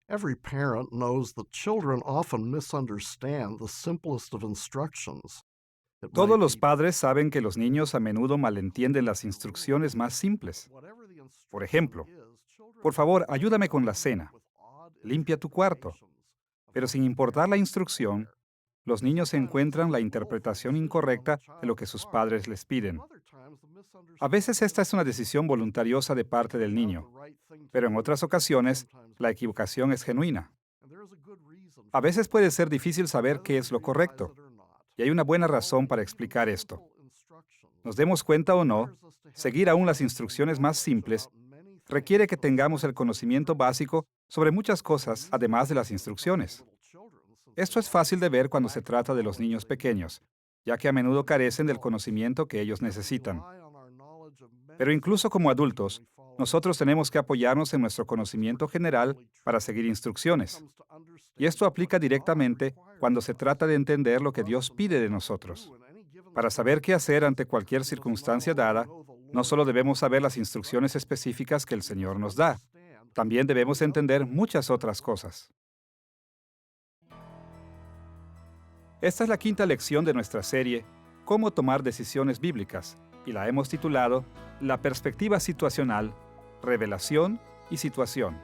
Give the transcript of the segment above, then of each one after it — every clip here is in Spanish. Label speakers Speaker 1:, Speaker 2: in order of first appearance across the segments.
Speaker 1: Every parent knows that children often misunderstand the simplest of instructions. It
Speaker 2: Todos
Speaker 1: might
Speaker 2: los
Speaker 1: be,
Speaker 2: padres saben que los niños a menudo malentienden las instrucciones más simples.
Speaker 1: whatever the
Speaker 2: Por
Speaker 1: instruction
Speaker 2: ejemplo,
Speaker 1: is, children
Speaker 2: por
Speaker 1: will
Speaker 2: favor,
Speaker 1: interpret
Speaker 2: ayúdame
Speaker 1: it
Speaker 2: con la cena.
Speaker 1: with odd
Speaker 2: Limpia tu cuarto.
Speaker 1: interpretations of
Speaker 2: Pero
Speaker 1: what
Speaker 2: sin
Speaker 1: the
Speaker 2: importar la
Speaker 1: parents
Speaker 2: instrucción,
Speaker 1: require.
Speaker 2: los niños
Speaker 1: Sometimes it's
Speaker 2: encuentran la
Speaker 1: a willful
Speaker 2: interpretación
Speaker 1: decision on the
Speaker 2: incorrecta de lo que
Speaker 1: child's
Speaker 2: sus
Speaker 1: part,
Speaker 2: padres les
Speaker 1: and
Speaker 2: piden.
Speaker 1: other times the
Speaker 2: A veces esta es una
Speaker 1: misunderstanding
Speaker 2: decisión voluntariosa de parte del
Speaker 1: turns out
Speaker 2: niño,
Speaker 1: the right thing to
Speaker 2: pero en
Speaker 1: do,
Speaker 2: otras ocasiones
Speaker 1: sometimes
Speaker 2: la
Speaker 1: not.
Speaker 2: equivocación es genuina.
Speaker 1: And there is a good reason
Speaker 2: A
Speaker 1: for
Speaker 2: veces
Speaker 1: that,
Speaker 2: puede ser difícil saber
Speaker 1: whether
Speaker 2: qué
Speaker 1: we
Speaker 2: es lo
Speaker 1: realize
Speaker 2: correcto,
Speaker 1: it or not.
Speaker 2: y hay una buena razón para explicar esto. Nos demos cuenta o no, seguir aún las instrucciones más simples requiere que tengamos el conocimiento básico sobre muchas cosas, además de las instrucciones. Esto es fácil de ver cuando se trata de los niños pequeños, ya que a menudo carecen del conocimiento que ellos necesitan. Pero incluso como adultos, nosotros tenemos que apoyarnos en nuestro conocimiento general para seguir instrucciones. Y esto aplica directamente cuando se trata de entender lo que Dios pide de nosotros. Para saber qué hacer ante cualquier circunstancia dada, no solo debemos saber las instrucciones específicas que el Señor nos da, también debemos entender muchas otras cosas. Esta es la quinta lección de nuestra serie, Cómo tomar decisiones bíblicas, y la hemos titulado La perspectiva situacional, revelación y situación.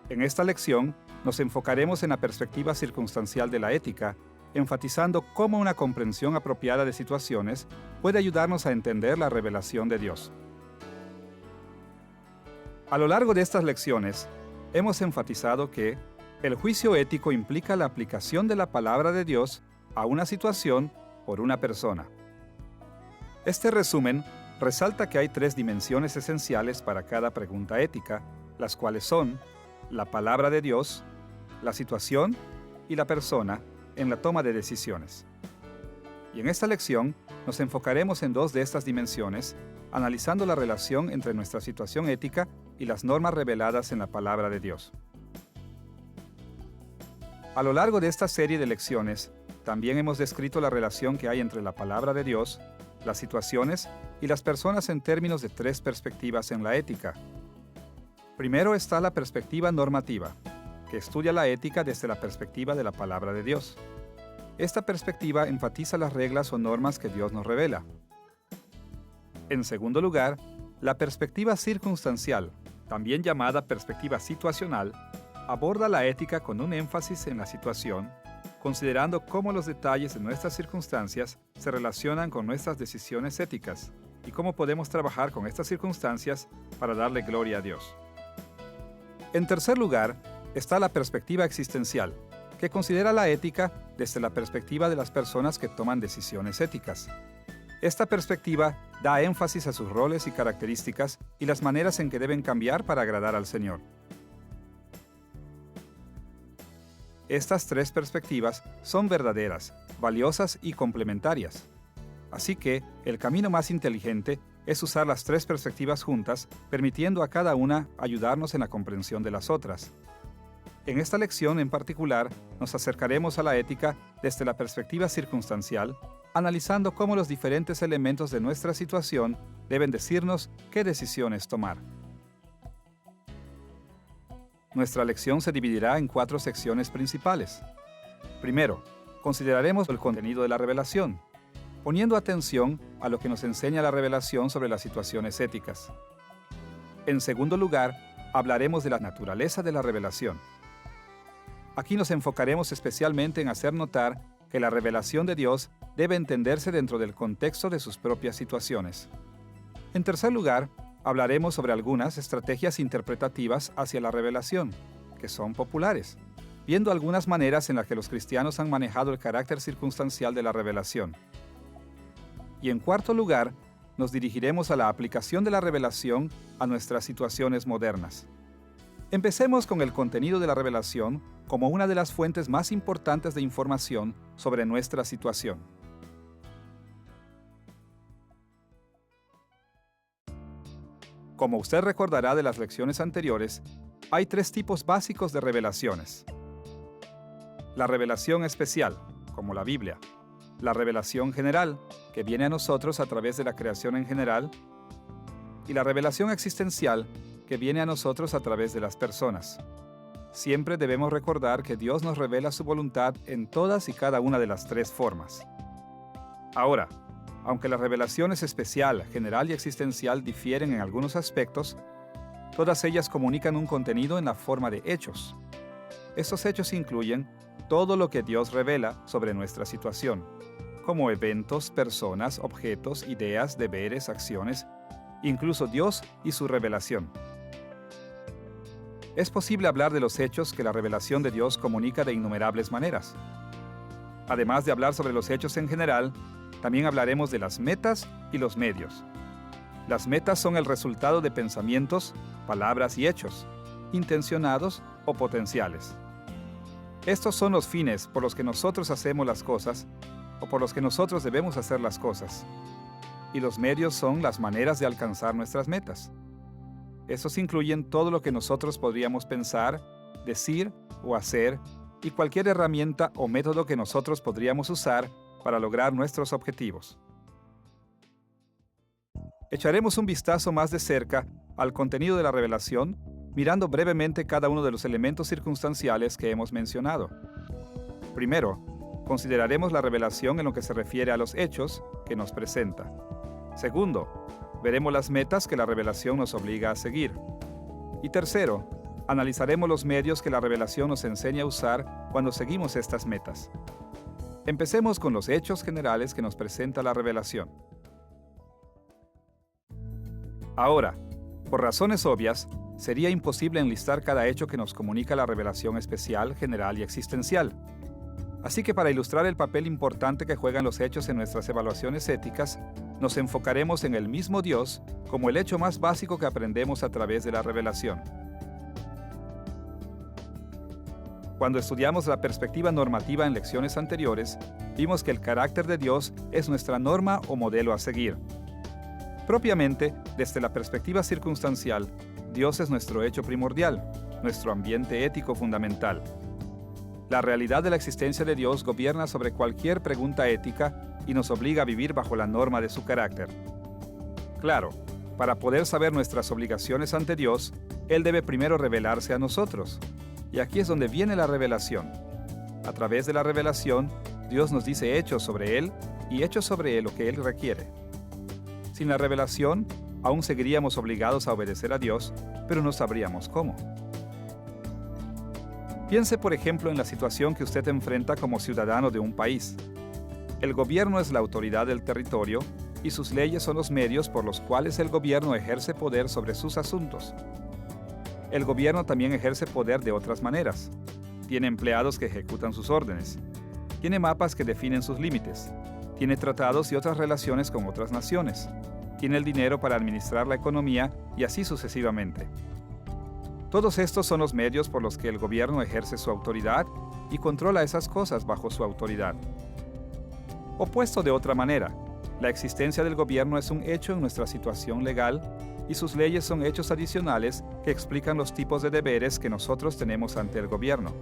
Speaker 2: En esta lección nos enfocaremos en la perspectiva circunstancial de la ética, enfatizando cómo una comprensión apropiada de situaciones puede ayudarnos a entender la revelación de Dios. A lo largo de estas lecciones, hemos enfatizado que el juicio ético implica la aplicación de la palabra de Dios a una situación por una persona. Este resumen resalta que hay tres dimensiones esenciales para cada pregunta ética, las cuales son la palabra de Dios, la situación y la persona en la toma de decisiones. Y en esta lección nos enfocaremos en dos de estas dimensiones, analizando la relación entre nuestra situación ética y las normas reveladas en la palabra de Dios. A lo largo de esta serie de lecciones, también hemos descrito la relación que hay entre la palabra de Dios, las situaciones y las personas en términos de tres perspectivas en la ética. Primero está la perspectiva normativa, que estudia la ética desde la perspectiva de la palabra de Dios. Esta perspectiva enfatiza las reglas o normas que Dios nos revela. En segundo lugar, la perspectiva circunstancial, también llamada perspectiva situacional, aborda la ética con un énfasis en la situación, considerando cómo los detalles de nuestras circunstancias se relacionan con nuestras decisiones éticas y cómo podemos trabajar con estas circunstancias para darle gloria a Dios. En tercer lugar, está la perspectiva existencial, que considera la ética desde la perspectiva de las personas que toman decisiones éticas. Esta perspectiva da énfasis a sus roles y características y las maneras en que deben cambiar para agradar al Señor. Estas tres perspectivas son verdaderas, valiosas y complementarias. Así que, el camino más inteligente es usar las tres perspectivas juntas, permitiendo a cada una ayudarnos en la comprensión de las otras. En esta lección en particular, nos acercaremos a la ética desde la perspectiva circunstancial, analizando cómo los diferentes elementos de nuestra situación deben decirnos qué decisiones tomar. Nuestra lección se dividirá en 4 secciones principales. Primero, consideraremos el contenido de la revelación, poniendo atención a lo que nos enseña la revelación sobre las situaciones éticas. En segundo lugar, hablaremos de la naturaleza de la revelación. Aquí nos enfocaremos especialmente en hacer notar que la revelación de Dios debe entenderse dentro del contexto de sus propias situaciones. En tercer lugar, hablaremos sobre algunas estrategias interpretativas hacia la revelación, que son populares, viendo algunas maneras en las que los cristianos han manejado el carácter circunstancial de la revelación. Y en cuarto lugar, nos dirigiremos a la aplicación de la revelación a nuestras situaciones modernas. Empecemos con el contenido de la revelación como una de las fuentes más importantes de información sobre nuestra situación. Como usted recordará de las lecciones anteriores, hay 3 tipos básicos de revelaciones. La revelación especial, como la Biblia. La revelación general, que viene a nosotros a través de la creación en general. Y la revelación existencial, que viene a nosotros a través de las personas. Siempre debemos recordar que Dios nos revela su voluntad en todas y cada una de las tres formas. Ahora, aunque la revelación es especial, general y existencial difieren en algunos aspectos, todas ellas comunican un contenido en la forma de hechos. Estos hechos incluyen todo lo que Dios revela sobre nuestra situación, como eventos, personas, objetos, ideas, deberes, acciones, incluso Dios y su revelación. Es posible hablar de los hechos que la revelación de Dios comunica de innumerables maneras. Además de hablar sobre los hechos en general, también hablaremos de las metas y los medios. Las metas son el resultado de pensamientos, palabras y hechos, intencionados o potenciales. Estos son los fines por los que nosotros hacemos las cosas o por los que nosotros debemos hacer las cosas. Y los medios son las maneras de alcanzar nuestras metas. Estos incluyen todo lo que nosotros podríamos pensar, decir o hacer y cualquier herramienta o método que nosotros podríamos usar para lograr nuestros objetivos. Echaremos un vistazo más de cerca al contenido de la revelación, mirando brevemente cada uno de los elementos circunstanciales que hemos mencionado. Primero, consideraremos la revelación en lo que se refiere a los hechos que nos presenta. Segundo, veremos las metas que la revelación nos obliga a seguir. Y tercero, analizaremos los medios que la revelación nos enseña a usar cuando seguimos estas metas. Empecemos con los hechos generales que nos presenta la revelación. Ahora, por razones obvias, sería imposible enlistar cada hecho que nos comunica la revelación especial, general y existencial. Así que para ilustrar el papel importante que juegan los hechos en nuestras evaluaciones éticas, nos enfocaremos en el mismo Dios como el hecho más básico que aprendemos a través de la revelación. Cuando estudiamos la perspectiva normativa en lecciones anteriores, vimos que el carácter de Dios es nuestra norma o modelo a seguir. Propiamente, desde la perspectiva circunstancial, Dios es nuestro hecho primordial, nuestro ambiente ético fundamental. La realidad de la existencia de Dios gobierna sobre cualquier pregunta ética y nos obliga a vivir bajo la norma de su carácter. Claro, para poder saber nuestras obligaciones ante Dios, Él debe primero revelarse a nosotros. Y aquí es donde viene la revelación. A través de la revelación, Dios nos dice hechos sobre Él y hechos sobre Él lo que Él requiere. Sin la revelación, aún seguiríamos obligados a obedecer a Dios, pero no sabríamos cómo. Piense, por ejemplo, en la situación que usted enfrenta como ciudadano de un país. El gobierno es la autoridad del territorio y sus leyes son los medios por los cuales el gobierno ejerce poder sobre sus asuntos. El gobierno también ejerce poder de otras maneras. Tiene empleados que ejecutan sus órdenes. Tiene mapas que definen sus límites. Tiene tratados y otras relaciones con otras naciones. Tiene el dinero para administrar la economía y así sucesivamente. Todos estos son los medios por los que el gobierno ejerce su autoridad y controla esas cosas bajo su autoridad. O puesto de otra manera, la existencia del gobierno es un hecho en nuestra situación legal y sus leyes son hechos adicionales que explican los tipos de deberes que nosotros tenemos ante el gobierno.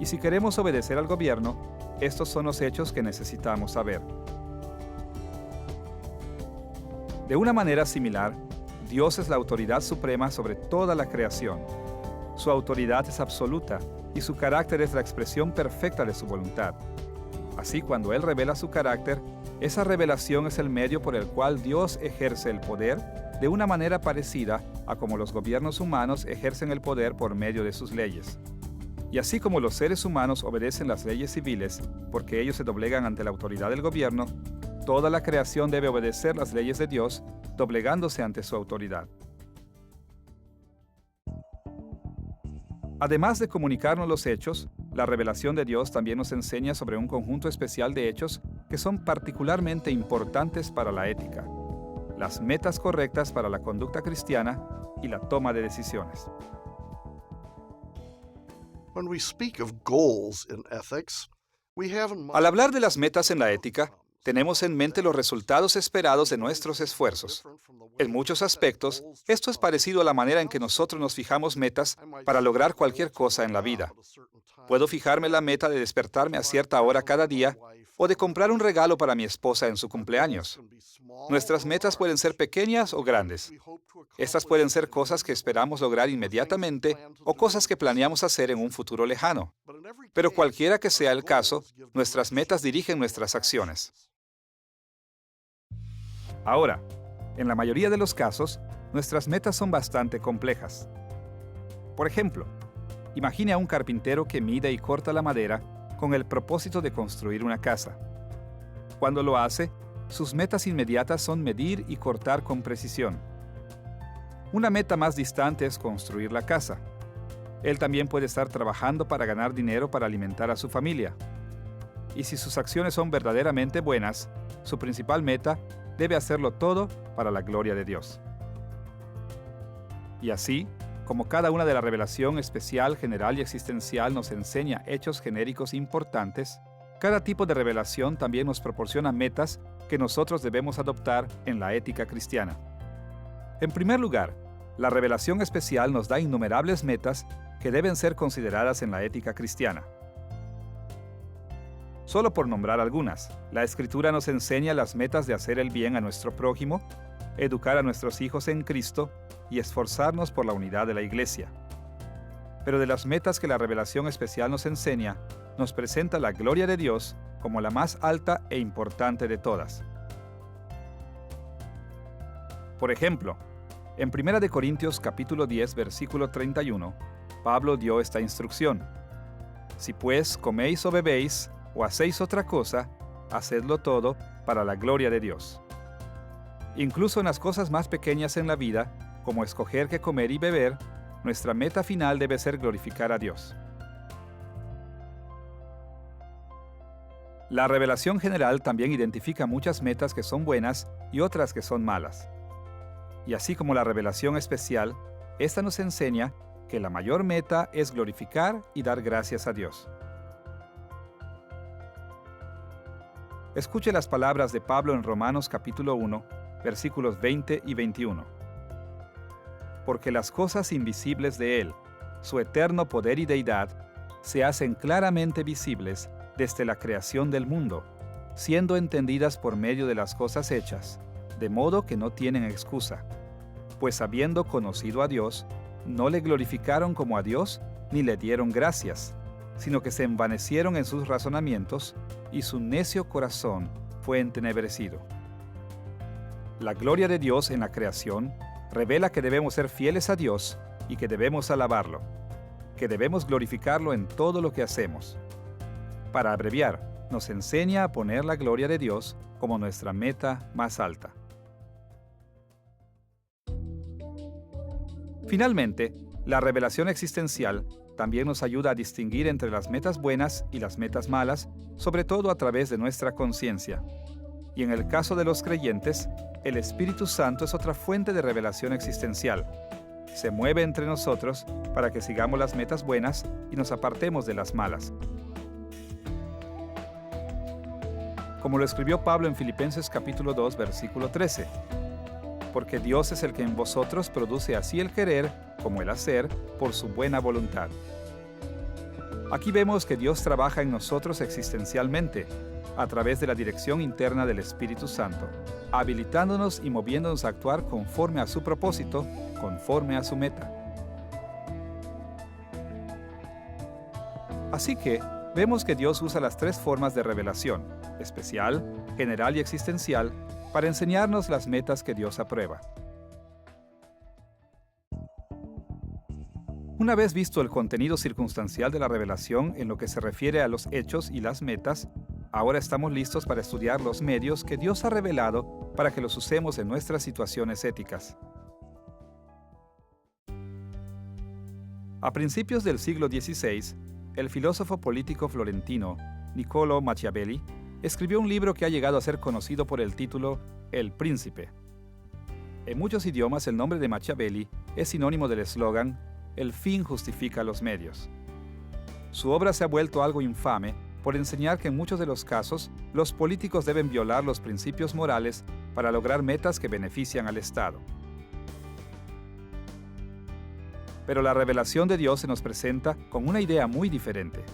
Speaker 2: Y si queremos obedecer al gobierno, estos son los hechos que necesitamos saber. De una manera similar, Dios es la autoridad suprema sobre toda la creación. Su autoridad es absoluta y su carácter es la expresión perfecta de su voluntad. Así, cuando Él revela su carácter, esa revelación es el medio por el cual Dios ejerce el poder de una manera parecida a como los gobiernos humanos ejercen el poder por medio de sus leyes. Y así como los seres humanos obedecen las leyes civiles porque ellos se doblegan ante la autoridad del gobierno, toda la creación debe obedecer las leyes de Dios, doblegándose ante su autoridad. Además de comunicarnos los hechos, la revelación de Dios también nos enseña sobre un conjunto especial de hechos que son particularmente importantes para la ética, las metas correctas para la conducta cristiana y la toma de decisiones.
Speaker 1: When we speak of goals in ethics, we have in mind
Speaker 2: Al hablar de las metas en la ética, tenemos en mente los resultados esperados de nuestros esfuerzos. En muchos aspectos, esto es parecido a la manera en que nosotros nos fijamos metas para lograr cualquier cosa en la vida. Puedo fijarme la meta de despertarme a cierta hora cada día o de comprar un regalo para mi esposa en su cumpleaños. Nuestras metas pueden ser pequeñas o grandes. Estas pueden ser cosas que esperamos lograr inmediatamente o cosas que planeamos hacer en un futuro lejano. Pero cualquiera que sea el caso, nuestras metas dirigen nuestras acciones. Ahora, en la mayoría de los casos, nuestras metas son bastante complejas. Por ejemplo, imagine a un carpintero que mide y corta la madera con el propósito de construir una casa. Cuando lo hace, sus metas inmediatas son medir y cortar con precisión. Una meta más distante es construir la casa. Él también puede estar trabajando para ganar dinero para alimentar a su familia. Y si sus acciones son verdaderamente buenas, su principal meta debe hacerlo todo para la gloria de Dios. Y así, como cada una de la revelación especial, general y existencial nos enseña hechos genéricos importantes, cada tipo de revelación también nos proporciona metas que nosotros debemos adoptar en la ética cristiana. En primer lugar, la revelación especial nos da innumerables metas que deben ser consideradas en la ética cristiana. Solo por nombrar algunas, la Escritura nos enseña las metas de hacer el bien a nuestro prójimo, educar a nuestros hijos en Cristo y esforzarnos por la unidad de la Iglesia. Pero de las metas que la revelación especial nos enseña, nos presenta la gloria de Dios como la más alta e importante de todas. Por ejemplo, en 1 Corintios capítulo 10, versículo 31, Pablo dio esta instrucción: Si pues coméis o bebéis, o hacéis otra cosa, hacedlo todo para la gloria de Dios. Incluso en las cosas más pequeñas en la vida, como escoger qué comer y beber, nuestra meta final debe ser glorificar a Dios. La revelación general también identifica muchas metas que son buenas y otras que son malas. Y así como la revelación especial, esta nos enseña que la mayor meta es glorificar y dar gracias a Dios. Escuche las palabras de Pablo en Romanos capítulo 1, versículos 20 y 21. Porque las cosas invisibles de Él, su eterno poder y deidad, se hacen claramente visibles desde la creación del mundo, siendo entendidas por medio de las cosas hechas, de modo que no tienen excusa. Pues habiendo conocido a Dios, no le glorificaron como a Dios ni le dieron gracias, sino que se envanecieron en sus razonamientos y su necio corazón fue entenebrecido. La gloria de Dios en la creación revela que debemos ser fieles a Dios y que debemos alabarlo, que debemos glorificarlo en todo lo que hacemos. Para abreviar, nos enseña a poner la gloria de Dios como nuestra meta más alta. Finalmente, la revelación existencial también nos ayuda a distinguir entre las metas buenas y las metas malas, sobre todo a través de nuestra conciencia. Y en el caso de los creyentes, el Espíritu Santo es otra fuente de revelación existencial. Se mueve entre nosotros para que sigamos las metas buenas y nos apartemos de las malas. Como lo escribió Pablo en Filipenses capítulo 2, versículo 13. Porque Dios es el que en vosotros produce así el querer como el hacer por su buena voluntad. Aquí vemos que Dios trabaja en nosotros existencialmente, a través de la dirección interna del Espíritu Santo, habilitándonos y moviéndonos a actuar conforme a su propósito, conforme a su meta. Así que, vemos que Dios usa las tres formas de revelación, especial, general y existencial, para enseñarnos las metas que Dios aprueba. Una vez visto el contenido circunstancial de la revelación en lo que se refiere a los hechos y las metas, ahora estamos listos para estudiar los medios que Dios ha revelado para que los usemos en nuestras situaciones éticas. A principios del siglo XVI, el filósofo político florentino Niccolò Machiavelli escribió un libro que ha llegado a ser conocido por el título El Príncipe. En muchos idiomas el nombre de Machiavelli es sinónimo del eslogan El fin justifica los medios. Su obra se ha vuelto algo infame por enseñar que en muchos de los casos los políticos deben violar los principios morales para lograr metas que benefician al Estado. Pero la revelación de Dios se nos presenta con una idea muy diferente.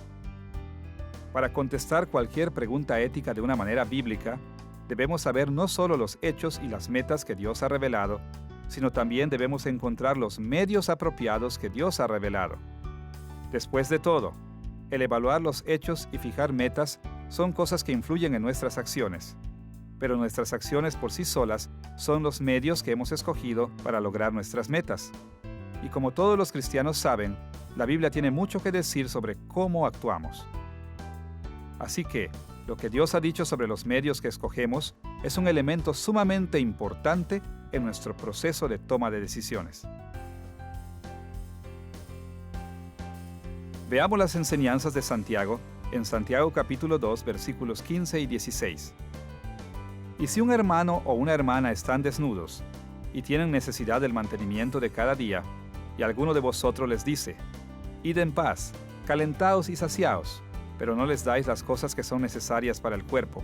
Speaker 2: Para contestar cualquier pregunta ética de una manera bíblica, debemos saber no solo los hechos y las metas que Dios ha revelado, sino también debemos encontrar los medios apropiados que Dios ha revelado. Después de todo, el evaluar los hechos y fijar metas son cosas que influyen en nuestras acciones, pero nuestras acciones por sí solas son los medios que hemos escogido para lograr nuestras metas. Y como todos los cristianos saben, la Biblia tiene mucho que decir sobre cómo actuamos. Así que, lo que Dios ha dicho sobre los medios que escogemos es un elemento sumamente importante en nuestro proceso de toma de decisiones. Veamos las enseñanzas de Santiago en Santiago capítulo 2, versículos 15 y 16. Y si un hermano o una hermana están desnudos y tienen necesidad del mantenimiento de cada día, y alguno de vosotros les dice: id en paz, calentaos y saciaos, pero no les dais las cosas que son necesarias para el cuerpo,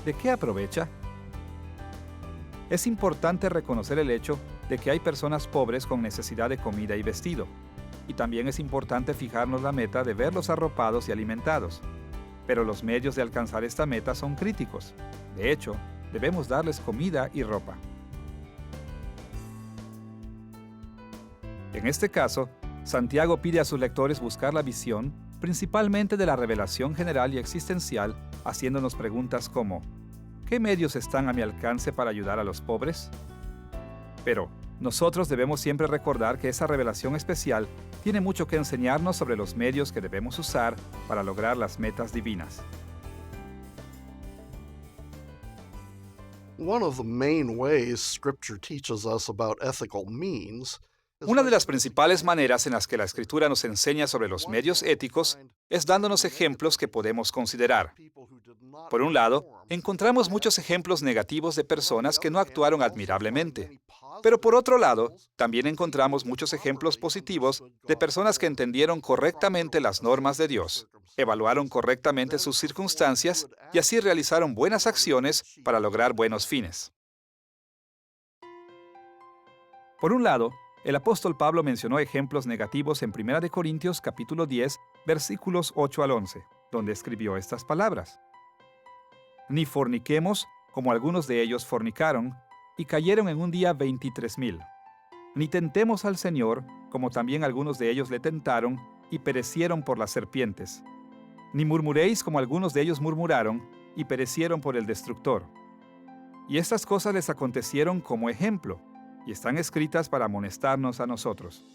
Speaker 2: ¿de qué aprovecha? Es importante reconocer el hecho de que hay personas pobres con necesidad de comida y vestido, y también es importante fijarnos la meta de verlos arropados y alimentados. Pero los medios de alcanzar esta meta son críticos. De hecho, debemos darles comida y ropa. En este caso, Santiago pide a sus lectores buscar la visión principalmente de la revelación general y existencial, haciéndonos preguntas como: ¿qué medios están a mi alcance para ayudar a los pobres? Pero nosotros debemos siempre recordar que esa revelación especial tiene mucho que enseñarnos sobre los medios que debemos usar para lograr las metas divinas.
Speaker 1: One of the main ways Scripture teaches us about ethical means
Speaker 2: Una de las principales maneras en las que la Escritura nos enseña sobre los medios éticos es dándonos ejemplos que podemos considerar. Por un lado, encontramos muchos ejemplos negativos de personas que no actuaron admirablemente. Pero por otro lado, también encontramos muchos ejemplos positivos de personas que entendieron correctamente las normas de Dios, evaluaron correctamente sus circunstancias y así realizaron buenas acciones para lograr buenos fines. Por un lado, el apóstol Pablo mencionó ejemplos negativos en 1 Corintios capítulo 10, versículos 8 al 11, donde escribió estas palabras: Ni forniquemos, como algunos de ellos fornicaron, y cayeron en un día 23,000. Ni tentemos al Señor, como también algunos de ellos le tentaron, y perecieron por las serpientes. Ni murmuréis, como algunos de ellos murmuraron, y perecieron por el destructor. Y estas cosas les acontecieron como ejemplo, y están escritas para amonestarnos a nosotros.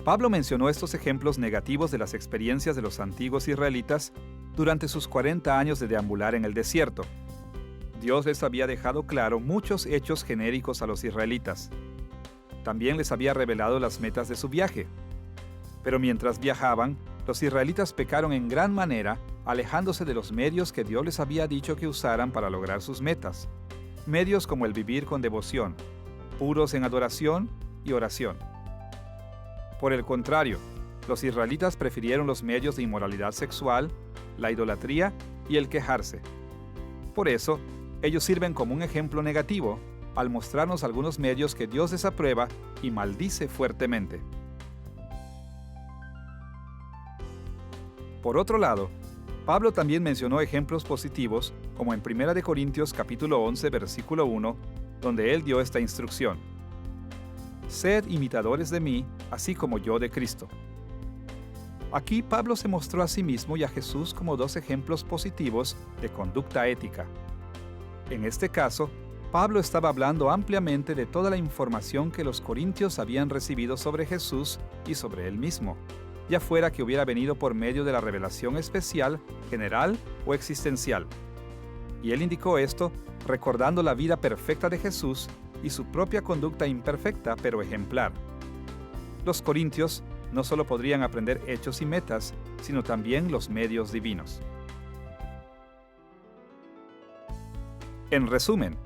Speaker 2: Pablo mencionó estos ejemplos negativos de las experiencias de los antiguos israelitas durante sus 40 años de deambular en el desierto. Dios les había dejado claro muchos hechos genéricos a los israelitas. También les había revelado las metas de su viaje. Pero mientras viajaban, los israelitas pecaron en gran manera, alejándose de los medios que Dios les había dicho que usaran para lograr sus metas. Medios como el vivir con devoción, puros en adoración y oración. Por el contrario, los israelitas prefirieron los medios de inmoralidad sexual, la idolatría y el quejarse. Por eso, ellos sirven como un ejemplo negativo al mostrarnos algunos medios que Dios desaprueba y maldice fuertemente. Por otro lado, Pablo también mencionó ejemplos positivos, como en 1 Corintios capítulo 11, versículo 1, donde él dio esta instrucción: Sed imitadores de mí, así como yo de Cristo. Aquí Pablo se mostró a sí mismo y a Jesús como dos ejemplos positivos de conducta ética. En este caso, Pablo estaba hablando ampliamente de toda la información que los corintios habían recibido sobre Jesús y sobre él mismo, ya fuera que hubiera venido por medio de la revelación especial, general o existencial. Y él indicó esto recordando la vida perfecta de Jesús y su propia conducta imperfecta pero ejemplar. Los corintios no solo podrían aprender hechos y metas, sino también los medios divinos. En resumen,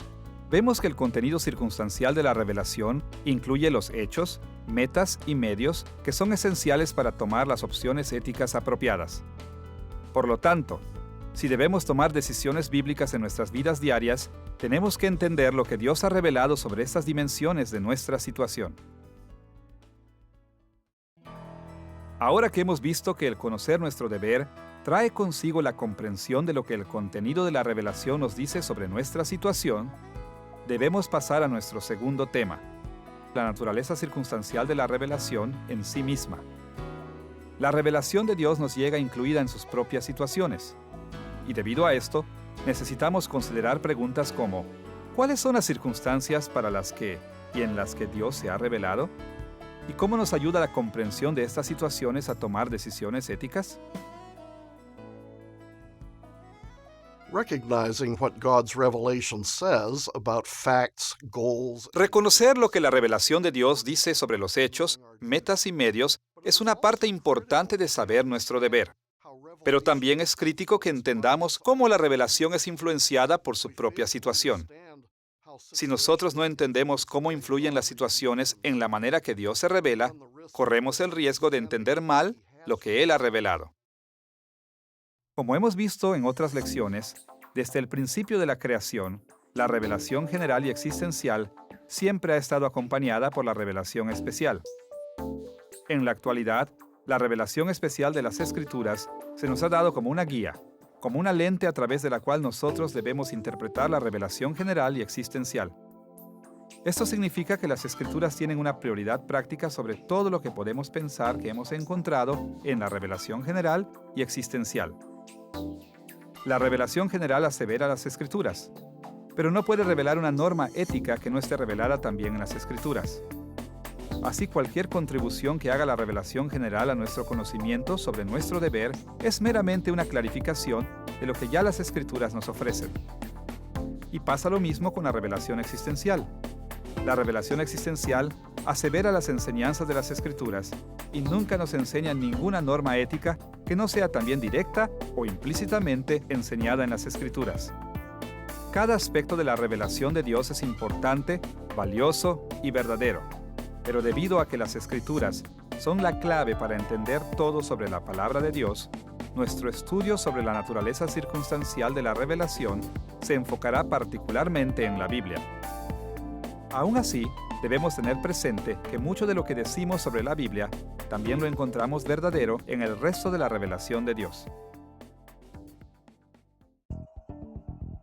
Speaker 2: vemos que el contenido circunstancial de la revelación incluye los hechos, metas y medios que son esenciales para tomar las opciones éticas apropiadas. Por lo tanto, si debemos tomar decisiones bíblicas en nuestras vidas diarias, tenemos que entender lo que Dios ha revelado sobre estas dimensiones de nuestra situación. Ahora que hemos visto que el conocer nuestro deber trae consigo la comprensión de lo que el contenido de la revelación nos dice sobre nuestra situación, debemos pasar a nuestro segundo tema, la naturaleza circunstancial de la revelación en sí misma. La revelación de Dios nos llega incluida en sus propias situaciones, y debido a esto, necesitamos considerar preguntas como: ¿cuáles son las circunstancias para las que y en las que Dios se ha revelado? ¿Y cómo nos ayuda la comprensión de estas situaciones a tomar decisiones éticas?
Speaker 1: Recognizing what God's revelation says about facts, goals,
Speaker 2: Reconocer lo que la revelación de Dios dice sobre los hechos, metas y medios es una parte importante de saber nuestro deber. Pero también es crítico que entendamos cómo la revelación es influenciada por su propia situación. Si nosotros no entendemos cómo influyen las situaciones en la manera que Dios se revela, corremos el riesgo de entender mal lo que Él ha revelado. Como hemos visto en otras lecciones, desde el principio de la creación, la revelación general y existencial siempre ha estado acompañada por la revelación especial. En la actualidad, la revelación especial de las Escrituras se nos ha dado como una guía, como una lente a través de la cual nosotros debemos interpretar la revelación general y existencial. Esto significa que las Escrituras tienen una prioridad práctica sobre todo lo que podemos pensar que hemos encontrado en la revelación general y existencial. La revelación general asevera las Escrituras, pero no puede revelar una norma ética que no esté revelada también en las Escrituras. Así, cualquier contribución que haga la revelación general a nuestro conocimiento sobre nuestro deber es meramente una clarificación de lo que ya las Escrituras nos ofrecen. Y pasa lo mismo con la revelación existencial. La revelación existencial asevera las enseñanzas de las Escrituras y nunca nos enseña ninguna norma ética que no sea también directa o implícitamente enseñada en las Escrituras. Cada aspecto de la revelación de Dios es importante, valioso y verdadero. Pero debido a que las Escrituras son la clave para entender todo sobre la palabra de Dios, nuestro estudio sobre la naturaleza circunstancial de la revelación se enfocará particularmente en la Biblia. Aún así, debemos tener presente que mucho de lo que decimos sobre la Biblia también lo encontramos verdadero en el resto de la revelación de Dios.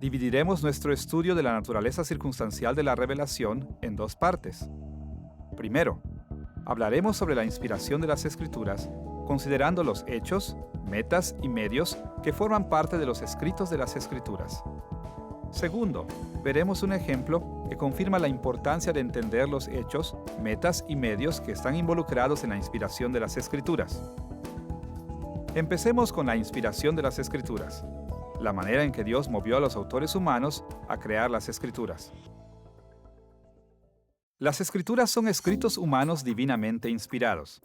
Speaker 2: Dividiremos nuestro estudio de la naturaleza circunstancial de la revelación en dos partes. Primero, hablaremos sobre la inspiración de las Escrituras, considerando los hechos, metas y medios que forman parte de los escritos de las Escrituras. Segundo, veremos un ejemplo que confirma la importancia de entender los hechos, metas y medios que están involucrados en la inspiración de las Escrituras. Empecemos con la inspiración de las Escrituras, la manera en que Dios movió a los autores humanos a crear las Escrituras. Las Escrituras son escritos humanos divinamente inspirados.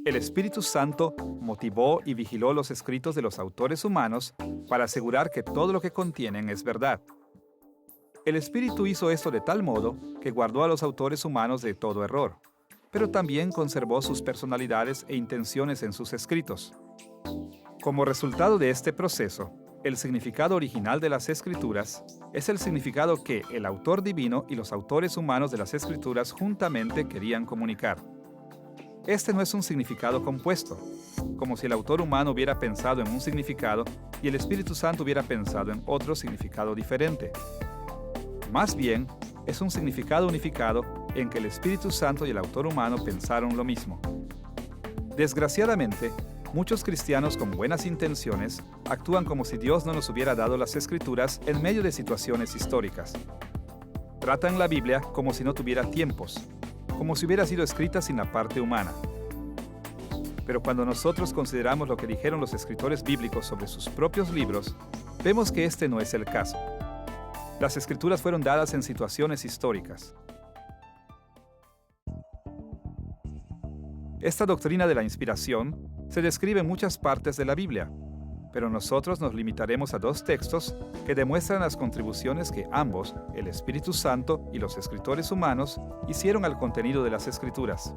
Speaker 2: El Espíritu Santo motivó y vigiló los escritos de los autores humanos para asegurar que todo lo que contienen es verdad. El Espíritu hizo esto de tal modo que guardó a los autores humanos de todo error, pero también conservó sus personalidades e intenciones en sus escritos. Como resultado de este proceso, el significado original de las Escrituras es el significado que el autor divino y los autores humanos de las Escrituras juntamente querían comunicar. Este no es un significado compuesto, como si el autor humano hubiera pensado en un significado y el Espíritu Santo hubiera pensado en otro significado diferente. Más bien, es un significado unificado en que el Espíritu Santo y el autor humano pensaron lo mismo. Desgraciadamente, muchos cristianos con buenas intenciones actúan como si Dios no nos hubiera dado las Escrituras en medio de situaciones históricas. Tratan la Biblia como si no tuviera tiempos, como si hubiera sido escrita sin la parte humana. Pero cuando nosotros consideramos lo que dijeron los escritores bíblicos sobre sus propios libros, vemos que este no es el caso. Las Escrituras fueron dadas en situaciones históricas. Esta doctrina de la inspiración se describe en muchas partes de la Biblia, pero nosotros nos limitaremos a dos textos que demuestran las contribuciones que ambos, el Espíritu Santo y los escritores humanos, hicieron al contenido de las Escrituras.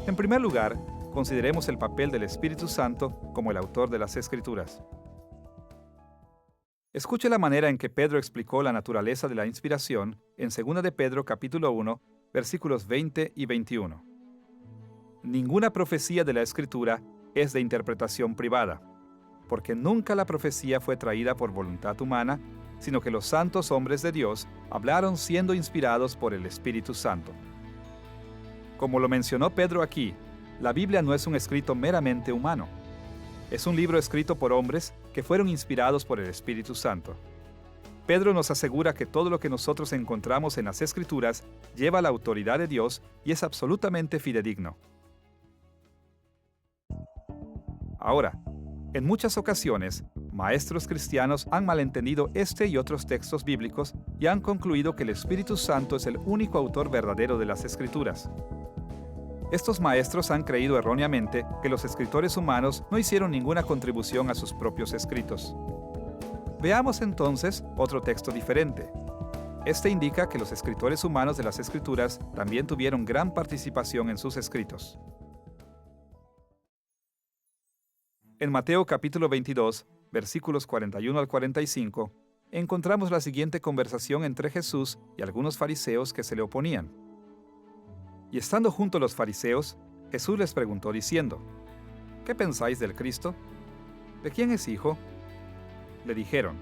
Speaker 2: En primer lugar, consideremos el papel del Espíritu Santo como el autor de las Escrituras. Escuche la manera en que Pedro explicó la naturaleza de la inspiración en 2 de Pedro capítulo 1, versículos 20 y 21. Ninguna profecía de la Escritura es de interpretación privada, porque nunca la profecía fue traída por voluntad humana, sino que los santos hombres de Dios hablaron siendo inspirados por el Espíritu Santo. Como lo mencionó Pedro aquí, la Biblia no es un escrito meramente humano. Es un libro escrito por hombres que fueron inspirados por el Espíritu Santo. Pedro nos asegura que todo lo que nosotros encontramos en las Escrituras lleva la autoridad de Dios y es absolutamente fidedigno. Ahora, en muchas ocasiones, maestros cristianos han malentendido este y otros textos bíblicos y han concluido que el Espíritu Santo es el único autor verdadero de las Escrituras. Estos maestros han creído erróneamente que los escritores humanos no hicieron ninguna contribución a sus propios escritos. Veamos entonces otro texto diferente. Este indica que los escritores humanos de las Escrituras también tuvieron gran participación en sus escritos. En Mateo capítulo 22, versículos 41 al 45, encontramos la siguiente conversación entre Jesús y algunos fariseos que se le oponían. Y estando junto a los fariseos, Jesús les preguntó diciendo: ¿Qué pensáis del Cristo? ¿De quién es hijo? Le dijeron: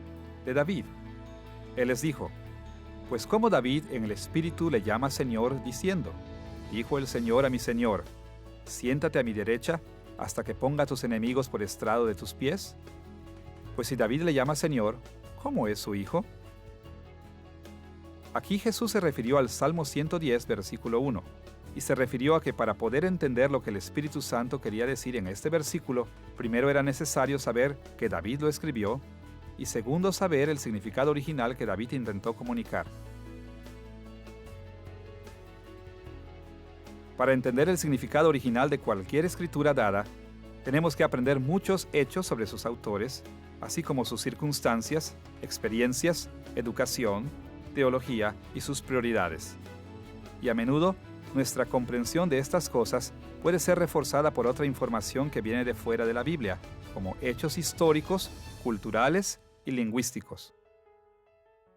Speaker 2: de David. Él les dijo: pues cómo David en el Espíritu le llama Señor, diciendo: dijo el Señor a mi Señor, siéntate a mi derecha, hasta que ponga a tus enemigos por estrado de tus pies. Pues si David le llama Señor, ¿cómo es su hijo? Aquí Jesús se refirió al Salmo 110, versículo 1, y se refirió a que para poder entender lo que el Espíritu Santo quería decir en este versículo, primero era necesario saber que David lo escribió, y segundo saber el significado original que David intentó comunicar. Para entender el significado original de cualquier escritura dada, tenemos que aprender muchos hechos sobre sus autores, así como sus circunstancias, experiencias, educación, teología y sus prioridades. Y a menudo, nuestra comprensión de estas cosas puede ser reforzada por otra información que viene de fuera de la Biblia, como hechos históricos, culturales y lingüísticos.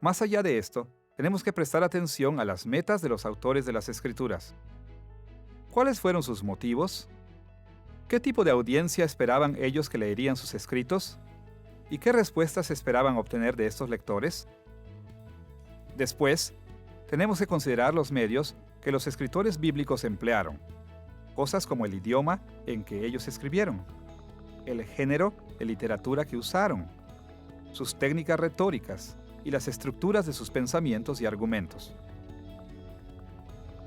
Speaker 2: Más allá de esto, tenemos que prestar atención a las metas de los autores de las Escrituras. ¿Cuáles fueron sus motivos? ¿Qué tipo de audiencia esperaban ellos que leerían sus escritos? ¿Y qué respuestas esperaban obtener de estos lectores? Después, tenemos que considerar los medios que los escritores bíblicos emplearon, cosas como el idioma en que ellos escribieron, el género de literatura que usaron, sus técnicas retóricas y las estructuras de sus pensamientos y argumentos.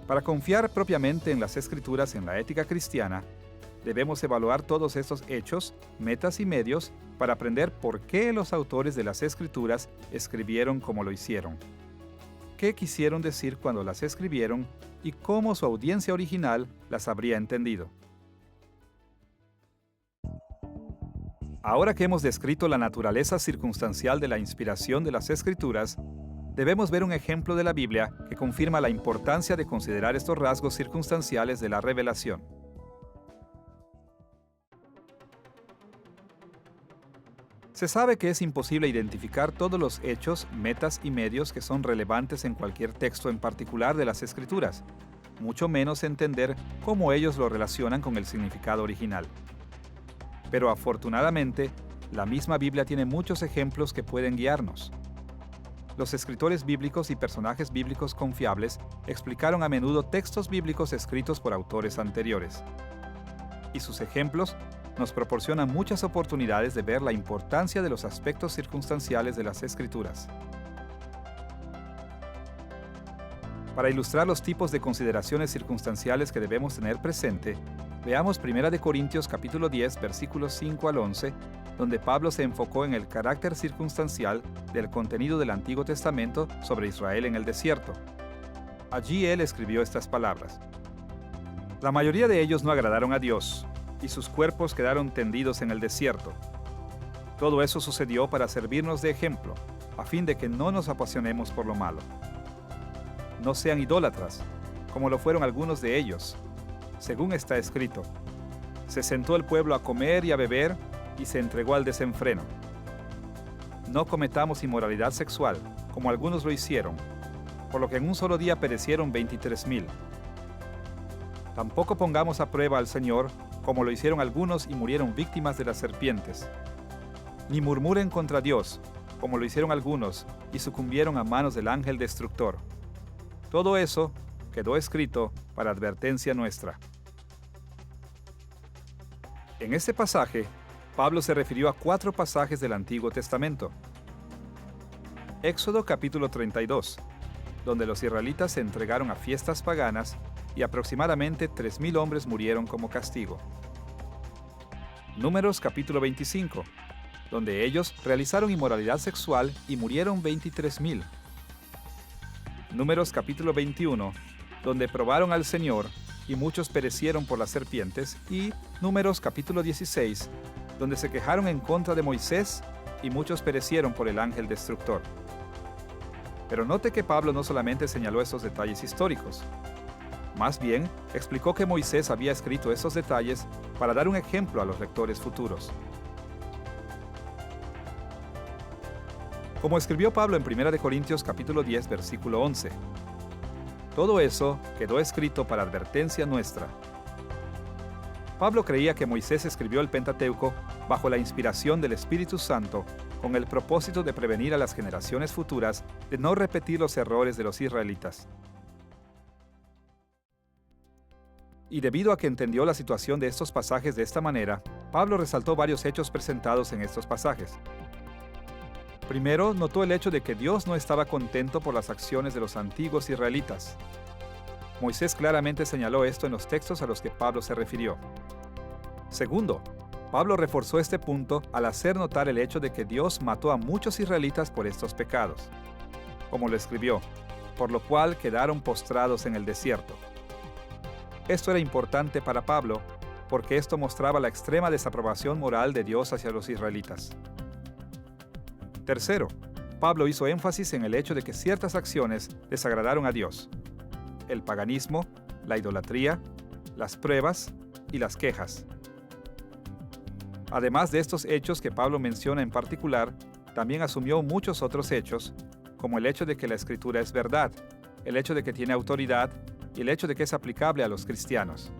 Speaker 2: Para confiar propiamente en las Escrituras en la ética cristiana, debemos evaluar todos estos hechos, metas y medios para aprender por qué los autores de las Escrituras escribieron como lo hicieron, qué quisieron decir cuando las escribieron y cómo su audiencia original las habría entendido. Ahora que hemos descrito la naturaleza circunstancial de la inspiración de las Escrituras, debemos ver un ejemplo de la Biblia que confirma la importancia de considerar estos rasgos circunstanciales de la revelación. Se sabe que es imposible identificar todos los hechos, metas y medios que son relevantes en cualquier texto en particular de las Escrituras, mucho menos entender cómo ellos lo relacionan con el significado original. Pero afortunadamente, la misma Biblia tiene muchos ejemplos que pueden guiarnos. Los escritores bíblicos y personajes bíblicos confiables explicaron a menudo textos bíblicos escritos por autores anteriores. Y sus ejemplos nos proporcionan muchas oportunidades de ver la importancia de los aspectos circunstanciales de las Escrituras. Para ilustrar los tipos de consideraciones circunstanciales que debemos tener presente, veamos 1 Corintios capítulo 10, versículos 5 al 11, donde Pablo se enfocó en el carácter circunstancial del contenido del Antiguo Testamento sobre Israel en el desierto. Allí él escribió estas palabras: la mayoría de ellos no agradaron a Dios, y sus cuerpos quedaron tendidos en el desierto. Todo eso sucedió para servirnos de ejemplo, a fin de que no nos apasionemos por lo malo. No sean idólatras, como lo fueron algunos de ellos. Según está escrito, se sentó el pueblo a comer y a beber, y se entregó al desenfreno. No cometamos inmoralidad sexual, como algunos lo hicieron, por lo que en un solo día perecieron 23,000. Tampoco pongamos a prueba al Señor, como lo hicieron algunos y murieron víctimas de las serpientes. Ni murmuren contra Dios, como lo hicieron algunos y sucumbieron a manos del ángel destructor. Todo eso quedó escrito para advertencia nuestra. En este pasaje, Pablo se refirió a 4 pasajes del Antiguo Testamento. Éxodo capítulo 32, donde los israelitas se entregaron a fiestas paganas y aproximadamente 3,000 hombres murieron como castigo. Números capítulo 25, donde ellos realizaron inmoralidad sexual y murieron 23,000. Números capítulo 21, donde probaron al Señor y muchos perecieron por las serpientes, y Números capítulo 16, donde se quejaron en contra de Moisés y muchos perecieron por el ángel destructor. Pero note que Pablo no solamente señaló esos detalles históricos. Más bien, explicó que Moisés había escrito esos detalles para dar un ejemplo a los lectores futuros. Como escribió Pablo en 1 Corintios capítulo 10, versículo 11. Todo eso quedó escrito para advertencia nuestra. Pablo creía que Moisés escribió el Pentateuco bajo la inspiración del Espíritu Santo con el propósito de prevenir a las generaciones futuras de no repetir los errores de los israelitas. Y debido a que entendió la situación de estos pasajes de esta manera, Pablo resaltó varios hechos presentados en estos pasajes. Primero, notó el hecho de que Dios no estaba contento por las acciones de los antiguos israelitas. Moisés claramente señaló esto en los textos a los que Pablo se refirió. Segundo, Pablo reforzó este punto al hacer notar el hecho de que Dios mató a muchos israelitas por estos pecados. Como lo escribió, por lo cual quedaron postrados en el desierto. Esto era importante para Pablo, porque esto mostraba la extrema desaprobación moral de Dios hacia los israelitas. Tercero, Pablo hizo énfasis en el hecho de que ciertas acciones desagradaron a Dios: el paganismo, la idolatría, las pruebas y las quejas. Además de estos hechos que Pablo menciona en particular, también asumió muchos otros hechos, como el hecho de que la Escritura es verdad, el hecho de que tiene autoridad y el hecho de que es aplicable a los cristianos.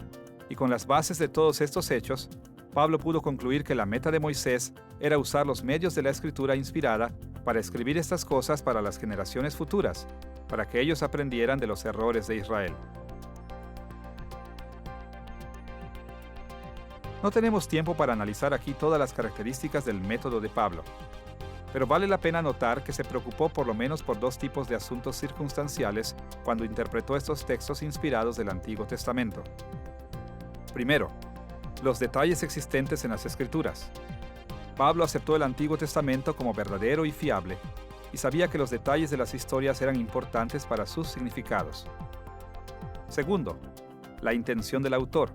Speaker 2: Y con las bases de todos estos hechos, Pablo pudo concluir que la meta de Moisés era usar los medios de la Escritura inspirada para escribir estas cosas para las generaciones futuras, para que ellos aprendieran de los errores de Israel. No tenemos tiempo para analizar aquí todas las características del método de Pablo, pero vale la pena notar que se preocupó por lo menos por 2 tipos de asuntos circunstanciales cuando interpretó estos textos inspirados del Antiguo Testamento. Primero, los detalles existentes en las Escrituras. Pablo aceptó el Antiguo Testamento como verdadero y fiable, y sabía que los detalles de las historias eran importantes para sus significados. Segundo, la intención del autor.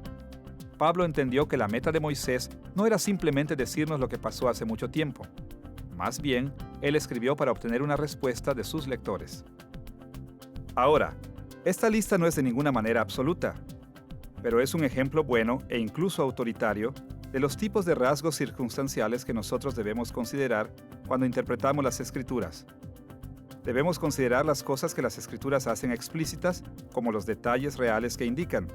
Speaker 2: Pablo entendió que la meta de Moisés no era simplemente decirnos lo que pasó hace mucho tiempo. Más bien, él escribió para obtener una respuesta de sus lectores. Ahora, esta lista no es de ninguna manera absoluta, pero es un ejemplo bueno e incluso autoritario de los tipos de rasgos circunstanciales que nosotros debemos considerar cuando interpretamos las Escrituras. Debemos considerar las cosas que las Escrituras hacen explícitas como los detalles reales que indican,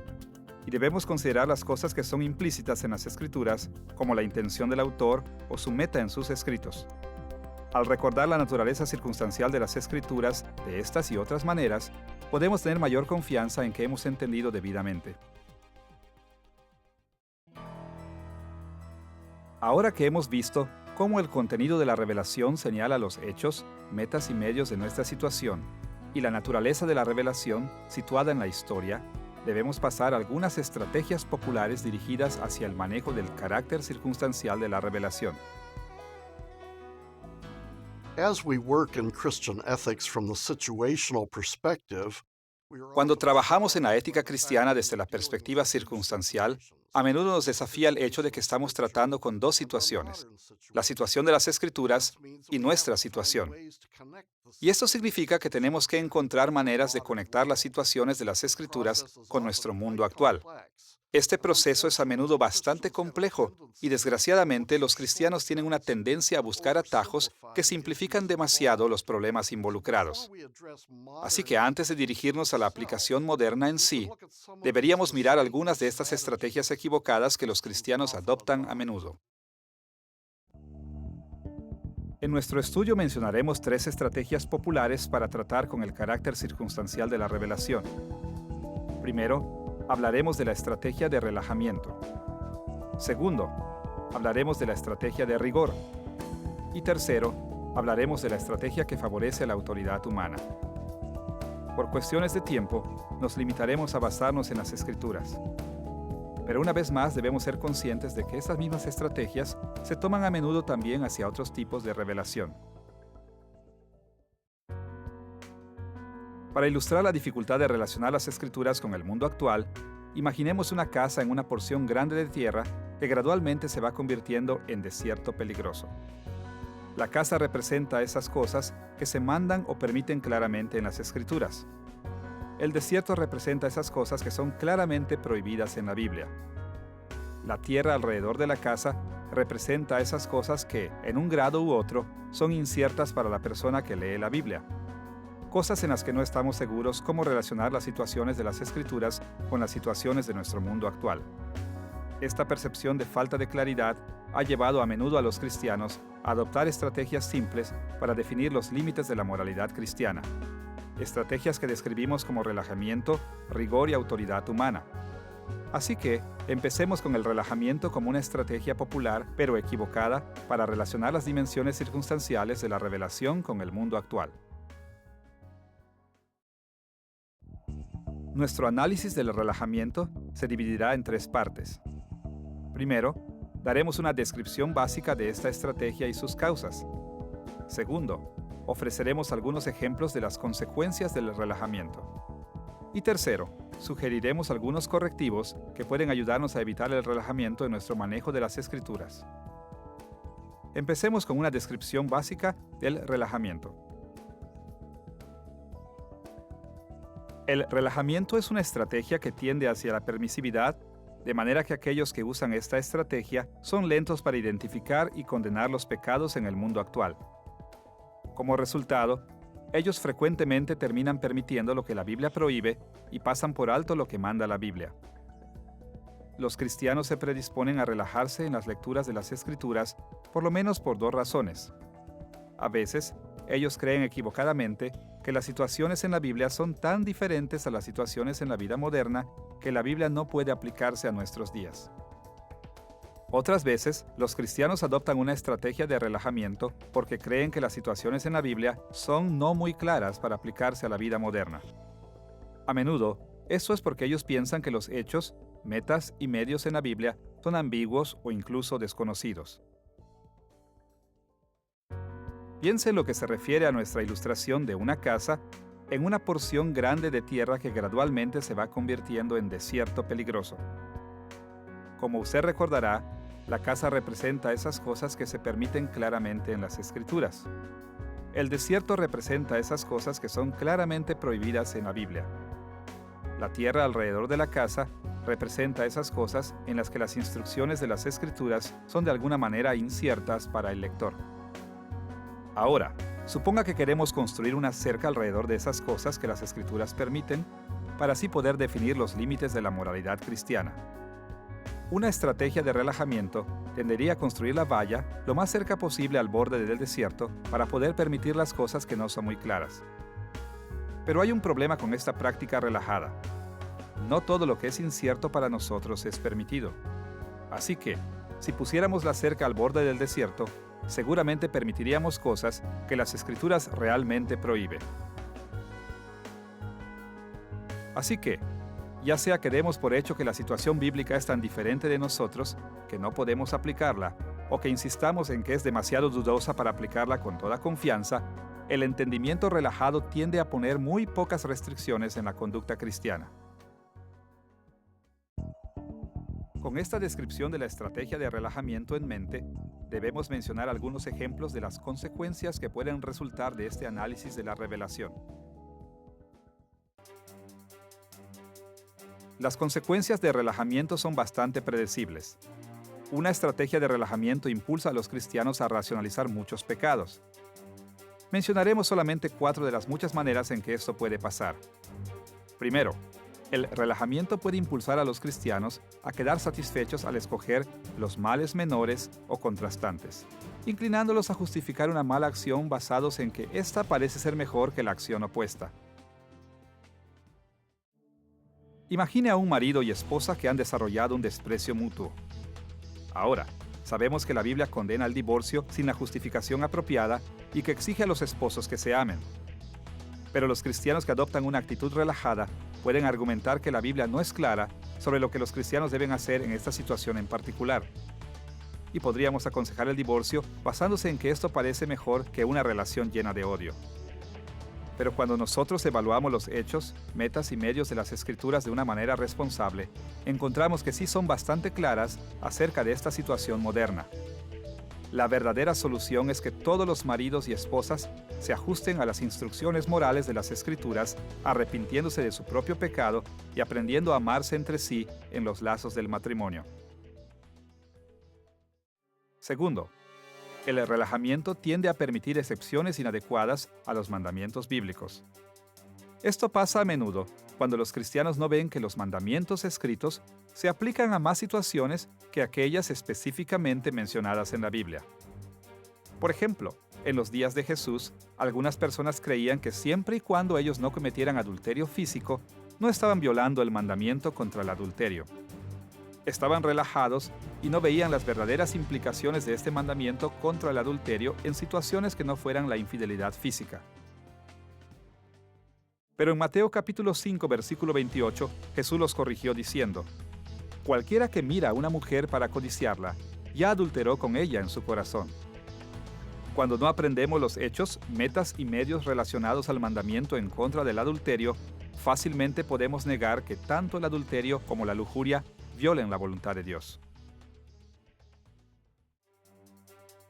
Speaker 2: y debemos considerar las cosas que son implícitas en las Escrituras como la intención del autor o su meta en sus escritos. Al recordar la naturaleza circunstancial de las Escrituras de estas y otras maneras, podemos tener mayor confianza en que hemos entendido debidamente. Ahora que hemos visto cómo el contenido de la revelación señala los hechos, metas y medios de nuestra situación, y la naturaleza de la revelación situada en la historia, debemos pasar a algunas estrategias populares dirigidas hacia el manejo del carácter circunstancial de la revelación.
Speaker 1: As we work in Christian ethics from the situational perspective,
Speaker 2: Cuando trabajamos en la ética cristiana desde la perspectiva circunstancial, a menudo nos desafía el hecho de que estamos tratando con 2 situaciones: la situación de las Escrituras y nuestra situación. Y esto significa que tenemos que encontrar maneras de conectar las situaciones de las Escrituras con nuestro mundo actual. Este proceso es a menudo bastante complejo y desgraciadamente los cristianos tienen una tendencia a buscar atajos que simplifican demasiado los problemas involucrados. Así que antes de dirigirnos a la aplicación moderna en sí, deberíamos mirar algunas de estas estrategias equivocadas que los cristianos adoptan a menudo. En nuestro estudio mencionaremos 3 estrategias populares para tratar con el carácter circunstancial de la revelación. Primero, hablaremos de la estrategia de relajamiento. Segundo, hablaremos de la estrategia de rigor. Y tercero, hablaremos de la estrategia que favorece la autoridad humana. Por cuestiones de tiempo, nos limitaremos a basarnos en las Escrituras. Pero una vez más debemos ser conscientes de que estas mismas estrategias se toman a menudo también hacia otros tipos de revelación. Para ilustrar la dificultad de relacionar las Escrituras con el mundo actual, imaginemos una casa en una porción grande de tierra que gradualmente se va convirtiendo en desierto peligroso. La casa representa esas cosas que se mandan o permiten claramente en las Escrituras. El desierto representa esas cosas que son claramente prohibidas en la Biblia. La tierra alrededor de la casa representa esas cosas que, en un grado u otro, son inciertas para la persona que lee la Biblia. Cosas en las que no estamos seguros cómo relacionar las situaciones de las Escrituras con las situaciones de nuestro mundo actual. Esta percepción de falta de claridad ha llevado a menudo a los cristianos a adoptar estrategias simples para definir los límites de la moralidad cristiana. Estrategias que describimos como relajamiento, rigor y autoridad humana. Así que, empecemos con el relajamiento como una estrategia popular, pero equivocada, para relacionar las dimensiones circunstanciales de la revelación con el mundo actual. Nuestro análisis del relajamiento se dividirá en 3 partes. Primero, daremos una descripción básica de esta estrategia y sus causas. Segundo, ofreceremos algunos ejemplos de las consecuencias del relajamiento. Y tercero, sugeriremos algunos correctivos que pueden ayudarnos a evitar el relajamiento en nuestro manejo de las Escrituras. Empecemos con una descripción básica del relajamiento. El relajamiento es una estrategia que tiende hacia la permisividad, de manera que aquellos que usan esta estrategia son lentos para identificar y condenar los pecados en el mundo actual. Como resultado, ellos frecuentemente terminan permitiendo lo que la Biblia prohíbe y pasan por alto lo que manda la Biblia. Los cristianos se predisponen a relajarse en las lecturas de las Escrituras por lo menos por 2 razones. A veces, ellos creen equivocadamente que las situaciones en la Biblia son tan diferentes a las situaciones en la vida moderna que la Biblia no puede aplicarse a nuestros días. Otras veces, los cristianos adoptan una estrategia de relajamiento porque creen que las situaciones en la Biblia son no muy claras para aplicarse a la vida moderna. A menudo, esto es porque ellos piensan que los hechos, metas y medios en la Biblia son ambiguos o incluso desconocidos. Piense en lo que se refiere a nuestra ilustración de una casa en una porción grande de tierra que gradualmente se va convirtiendo en desierto peligroso. Como usted recordará, la casa representa esas cosas que se permiten claramente en las Escrituras. El desierto representa esas cosas que son claramente prohibidas en la Biblia. La tierra alrededor de la casa representa esas cosas en las que las instrucciones de las Escrituras son de alguna manera inciertas para el lector. Ahora, suponga que queremos construir una cerca alrededor de esas cosas que las Escrituras permiten, para así poder definir los límites de la moralidad cristiana. Una estrategia de relajamiento tendería a construir la valla lo más cerca posible al borde del desierto para poder permitir las cosas que no son muy claras. Pero hay un problema con esta práctica relajada. No todo lo que es incierto para nosotros es permitido. Así que, si pusiéramos la cerca al borde del desierto, seguramente permitiríamos cosas que las Escrituras realmente prohíben. Así que, ya sea que demos por hecho que la situación bíblica es tan diferente de nosotros que no podemos aplicarla, o que insistamos en que es demasiado dudosa para aplicarla con toda confianza, el entendimiento relajado tiende a poner muy pocas restricciones en la conducta cristiana. Con esta descripción de la estrategia de relajamiento en mente, debemos mencionar algunos ejemplos de las consecuencias que pueden resultar de este análisis de la revelación. Las consecuencias de relajamiento son bastante predecibles. Una estrategia de relajamiento impulsa a los cristianos a racionalizar muchos pecados. Mencionaremos solamente 4 de las muchas maneras en que esto puede pasar. Primero, el relajamiento puede impulsar a los cristianos a quedar satisfechos al escoger los males menores o contrastantes, inclinándolos a justificar una mala acción basados en que ésta parece ser mejor que la acción opuesta. Imagine a un marido y esposa que han desarrollado un desprecio mutuo. Ahora, sabemos que la Biblia condena el divorcio sin la justificación apropiada y que exige a los esposos que se amen. Pero los cristianos que adoptan una actitud relajada pueden argumentar que la Biblia no es clara sobre lo que los cristianos deben hacer en esta situación en particular. Y podríamos aconsejar el divorcio basándose en que esto parece mejor que una relación llena de odio. Pero cuando nosotros evaluamos los hechos, metas y medios de las Escrituras de una manera responsable, encontramos que sí son bastante claras acerca de esta situación moderna. La verdadera solución es que todos los maridos y esposas se ajusten a las instrucciones morales de las Escrituras, arrepintiéndose de su propio pecado y aprendiendo a amarse entre sí en los lazos del matrimonio. Segundo, el relajamiento tiende a permitir excepciones inadecuadas a los mandamientos bíblicos. Esto pasa a menudo cuando los cristianos no ven que los mandamientos escritos se aplican a más situaciones que aquellas específicamente mencionadas en la Biblia. Por ejemplo, en los días de Jesús, algunas personas creían que siempre y cuando ellos no cometieran adulterio físico, no estaban violando el mandamiento contra el adulterio. Estaban relajados y no veían las verdaderas implicaciones de este mandamiento contra el adulterio en situaciones que no fueran la infidelidad física. Pero en Mateo capítulo 5, versículo 28, Jesús los corrigió diciendo: «Cualquiera que mira a una mujer para codiciarla, ya adulteró con ella en su corazón». Cuando no aprendemos los hechos, metas y medios relacionados al mandamiento en contra del adulterio, fácilmente podemos negar que tanto el adulterio como la lujuria violen la voluntad de Dios.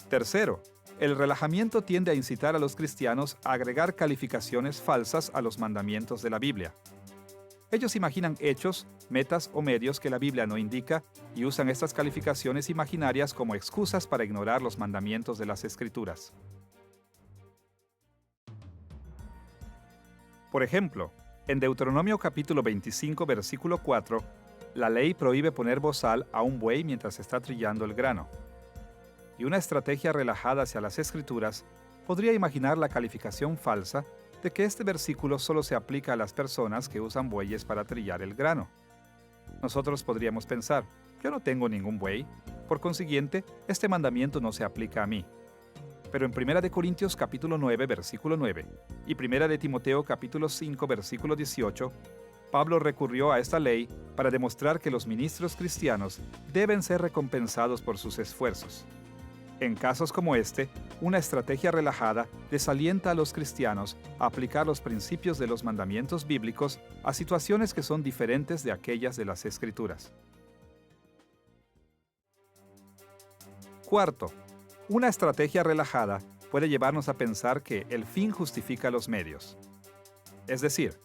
Speaker 2: Tercero, el relajamiento tiende a incitar a los cristianos a agregar calificaciones falsas a los mandamientos de la Biblia. Ellos imaginan hechos, metas o medios que la Biblia no indica y usan estas calificaciones imaginarias como excusas para ignorar los mandamientos de las Escrituras. Por ejemplo, en Deuteronomio capítulo 25, versículo 4, la ley prohíbe poner bozal a un buey mientras está trillando el grano. Y una estrategia relajada hacia las Escrituras podría imaginar la calificación falsa de que este versículo solo se aplica a las personas que usan bueyes para trillar el grano. Nosotros podríamos pensar: yo no tengo ningún buey, por consiguiente, este mandamiento no se aplica a mí. Pero en 1 Corintios capítulo 9, versículo 9, y 1 Timoteo capítulo 5, versículo 18, Pablo recurrió a esta ley para demostrar que los ministros cristianos deben ser recompensados por sus esfuerzos. En casos como este, una estrategia relajada desalienta a los cristianos a aplicar los principios de los mandamientos bíblicos a situaciones que son diferentes de aquellas de las Escrituras. Cuarto, una estrategia relajada puede llevarnos a pensar que el fin justifica los medios. Es decir,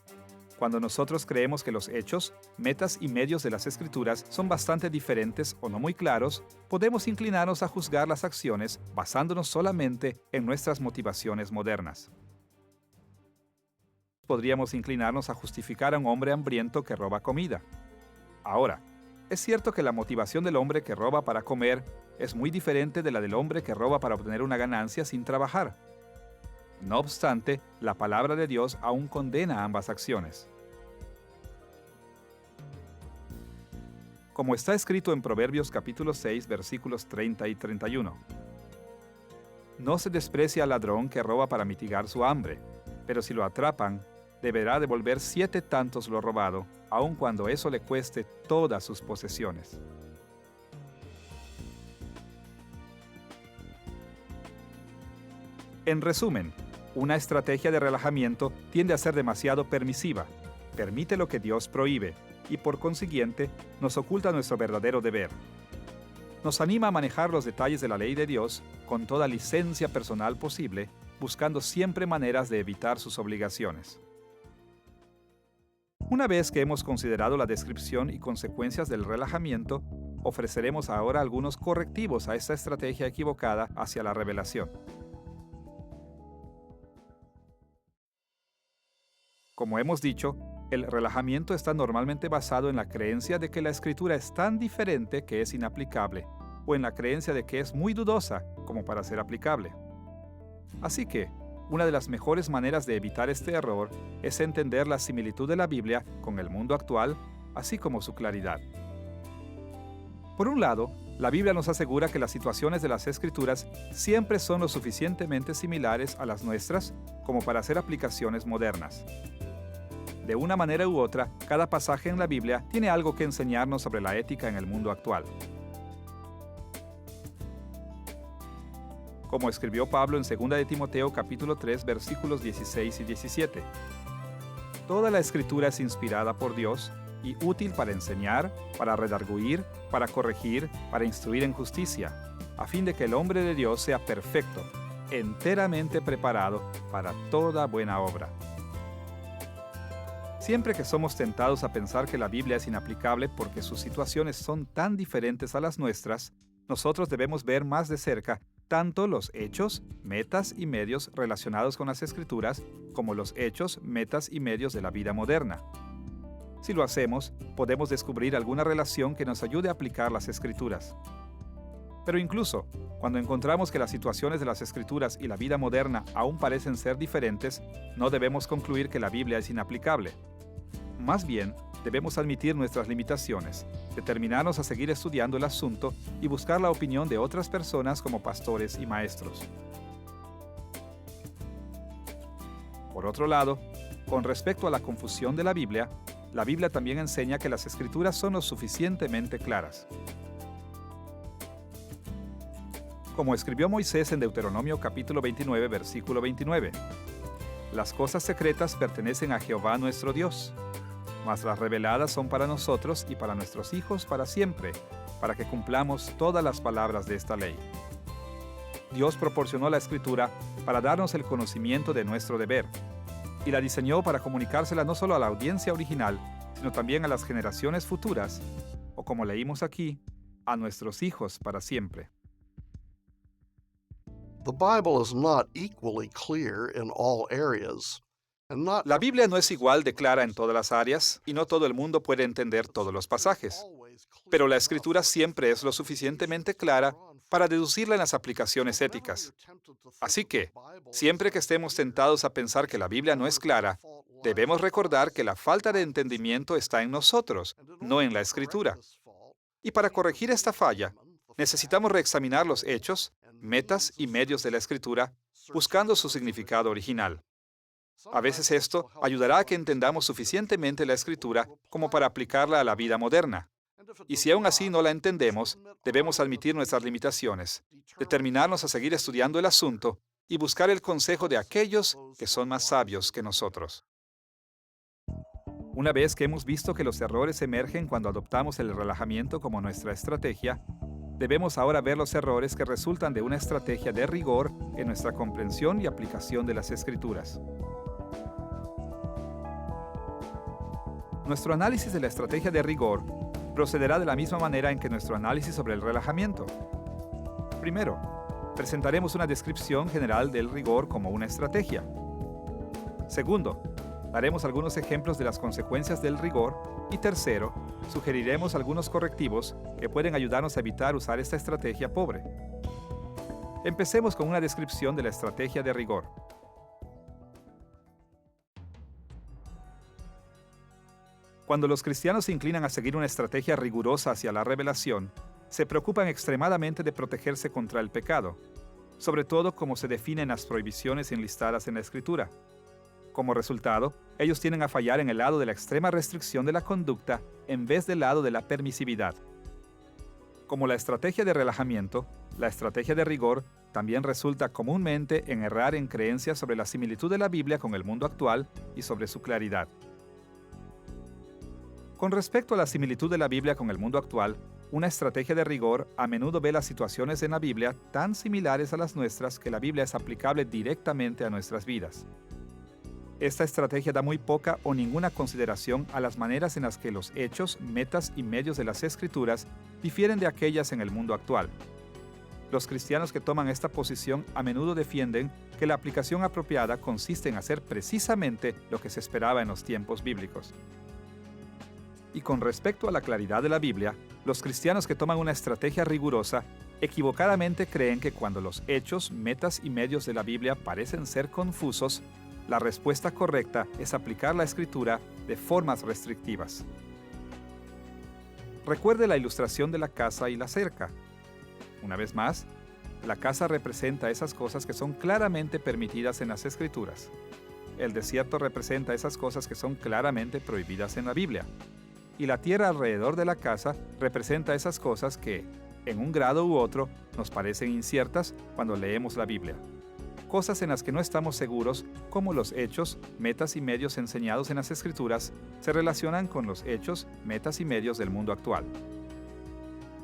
Speaker 2: cuando nosotros creemos que los hechos, metas y medios de las Escrituras son bastante diferentes o no muy claros, podemos inclinarnos a juzgar las acciones basándonos solamente en nuestras motivaciones modernas. Podríamos inclinarnos a justificar a un hombre hambriento que roba comida. Ahora, es cierto que la motivación del hombre que roba para comer es muy diferente de la del hombre que roba para obtener una ganancia sin trabajar. No obstante, la palabra de Dios aún condena ambas acciones. Como está escrito en Proverbios capítulo 6, versículos 30 y 31. No se desprecia al ladrón que roba para mitigar su hambre, pero si lo atrapan, deberá devolver 7 tantos lo robado, aun cuando eso le cueste todas sus posesiones. En resumen, una estrategia de relajamiento tiende a ser demasiado permisiva, permite lo que Dios prohíbe y por consiguiente nos oculta nuestro verdadero deber. Nos anima a manejar los detalles de la ley de Dios con toda licencia personal posible, buscando siempre maneras de evitar sus obligaciones. Una vez que hemos considerado la descripción y consecuencias del relajamiento, ofreceremos ahora algunos correctivos a esta estrategia equivocada hacia la revelación. Como hemos dicho, el relajamiento está normalmente basado en la creencia de que la escritura es tan diferente que es inaplicable, o en la creencia de que es muy dudosa como para ser aplicable. Así que, una de las mejores maneras de evitar este error es entender la similitud de la Biblia con el mundo actual, así como su claridad. Por un lado, la Biblia nos asegura que las situaciones de las Escrituras siempre son lo suficientemente similares a las nuestras como para hacer aplicaciones modernas. De una manera u otra, cada pasaje en la Biblia tiene algo que enseñarnos sobre la ética en el mundo actual. Como escribió Pablo en 2 de Timoteo capítulo 3 versículos 16 y 17. Toda la Escritura es inspirada por Dios y útil para enseñar, para redarguir, para corregir, para instruir en justicia, a fin de que el hombre de Dios sea perfecto, enteramente preparado para toda buena obra. Siempre que somos tentados a pensar que la Biblia es inaplicable porque sus situaciones son tan diferentes a las nuestras, nosotros debemos ver más de cerca tanto los hechos, metas y medios relacionados con las Escrituras como los hechos, metas y medios de la vida moderna. Si lo hacemos, podemos descubrir alguna relación que nos ayude a aplicar las Escrituras. Pero incluso, cuando encontramos que las situaciones de las Escrituras y la vida moderna aún parecen ser diferentes, no debemos concluir que la Biblia es inaplicable. Más bien, debemos admitir nuestras limitaciones, determinarnos a seguir estudiando el asunto y buscar la opinión de otras personas como pastores y maestros. Por otro lado, con respecto a la confusión de la Biblia también enseña que las Escrituras son lo suficientemente claras. Como escribió Moisés en Deuteronomio capítulo 29, versículo 29, «Las cosas secretas pertenecen a Jehová nuestro Dios, mas las reveladas son para nosotros y para nuestros hijos para siempre, para que cumplamos todas las palabras de esta ley». Dios proporcionó la Escritura para darnos el conocimiento de nuestro deber, y la diseñó para comunicársela no solo a la audiencia original, sino también a las generaciones futuras, o como leímos aquí, a nuestros hijos para siempre.
Speaker 1: The Bible is not equally clear in all areas, and not
Speaker 2: La Biblia no es igual de clara en todas las áreas, y no todo el mundo puede entender todos los pasajes. Pero la Escritura siempre es lo suficientemente clara para deducirla en las aplicaciones éticas. Así que, siempre que estemos tentados a pensar que la Biblia no es clara, debemos recordar que la falta de entendimiento está en nosotros, no en la Escritura. Y para corregir esta falla, necesitamos reexaminar los hechos, metas y medios de la Escritura, buscando su significado original. A veces esto ayudará a que entendamos suficientemente la Escritura como para aplicarla a la vida moderna. Y si aún así no la entendemos, debemos admitir nuestras limitaciones, determinarnos a seguir estudiando el asunto y buscar el consejo de aquellos que son más sabios que nosotros. Una vez que hemos visto que los errores emergen cuando adoptamos el relajamiento como nuestra estrategia, debemos ahora ver los errores que resultan de una estrategia de rigor en nuestra comprensión y aplicación de las Escrituras. Nuestro análisis de la estrategia de rigor procederá de la misma manera en que nuestro análisis sobre el relajamiento. Primero, presentaremos una descripción general del rigor como una estrategia. Segundo, daremos algunos ejemplos de las consecuencias del rigor. Y tercero, sugeriremos algunos correctivos que pueden ayudarnos a evitar usar esta estrategia pobre. Empecemos con una descripción de la estrategia de rigor. Cuando los cristianos se inclinan a seguir una estrategia rigurosa hacia la revelación, se preocupan extremadamente de protegerse contra el pecado, sobre todo como se definen las prohibiciones enlistadas en la Escritura. Como resultado, ellos tienden a fallar en el lado de la extrema restricción de la conducta en vez del lado de la permisividad. Como la estrategia de relajamiento, la estrategia de rigor también resulta comúnmente en errar en creencias sobre la similitud de la Biblia con el mundo actual y sobre su claridad. Con respecto a la similitud de la Biblia con el mundo actual, una estrategia de rigor a menudo ve las situaciones en la Biblia tan similares a las nuestras que la Biblia es aplicable directamente a nuestras vidas. Esta estrategia da muy poca o ninguna consideración a las maneras en las que los hechos, metas y medios de las Escrituras difieren de aquellas en el mundo actual. Los cristianos que toman esta posición a menudo defienden que la aplicación apropiada consiste en hacer precisamente lo que se esperaba en los tiempos bíblicos. Y con respecto a la claridad de la Biblia, los cristianos que toman una estrategia rigurosa equivocadamente creen que cuando los hechos, metas y medios de la Biblia parecen ser confusos, la respuesta correcta es aplicar la Escritura de formas restrictivas. Recuerde la ilustración de la casa y la cerca. Una vez más, la casa representa esas cosas que son claramente permitidas en las Escrituras. El desierto representa esas cosas que son claramente prohibidas en la Biblia. Y la tierra alrededor de la casa representa esas cosas que, en un grado u otro, nos parecen inciertas cuando leemos la Biblia. Cosas en las que no estamos seguros cómo los hechos, metas y medios enseñados en las Escrituras se relacionan con los hechos, metas y medios del mundo actual.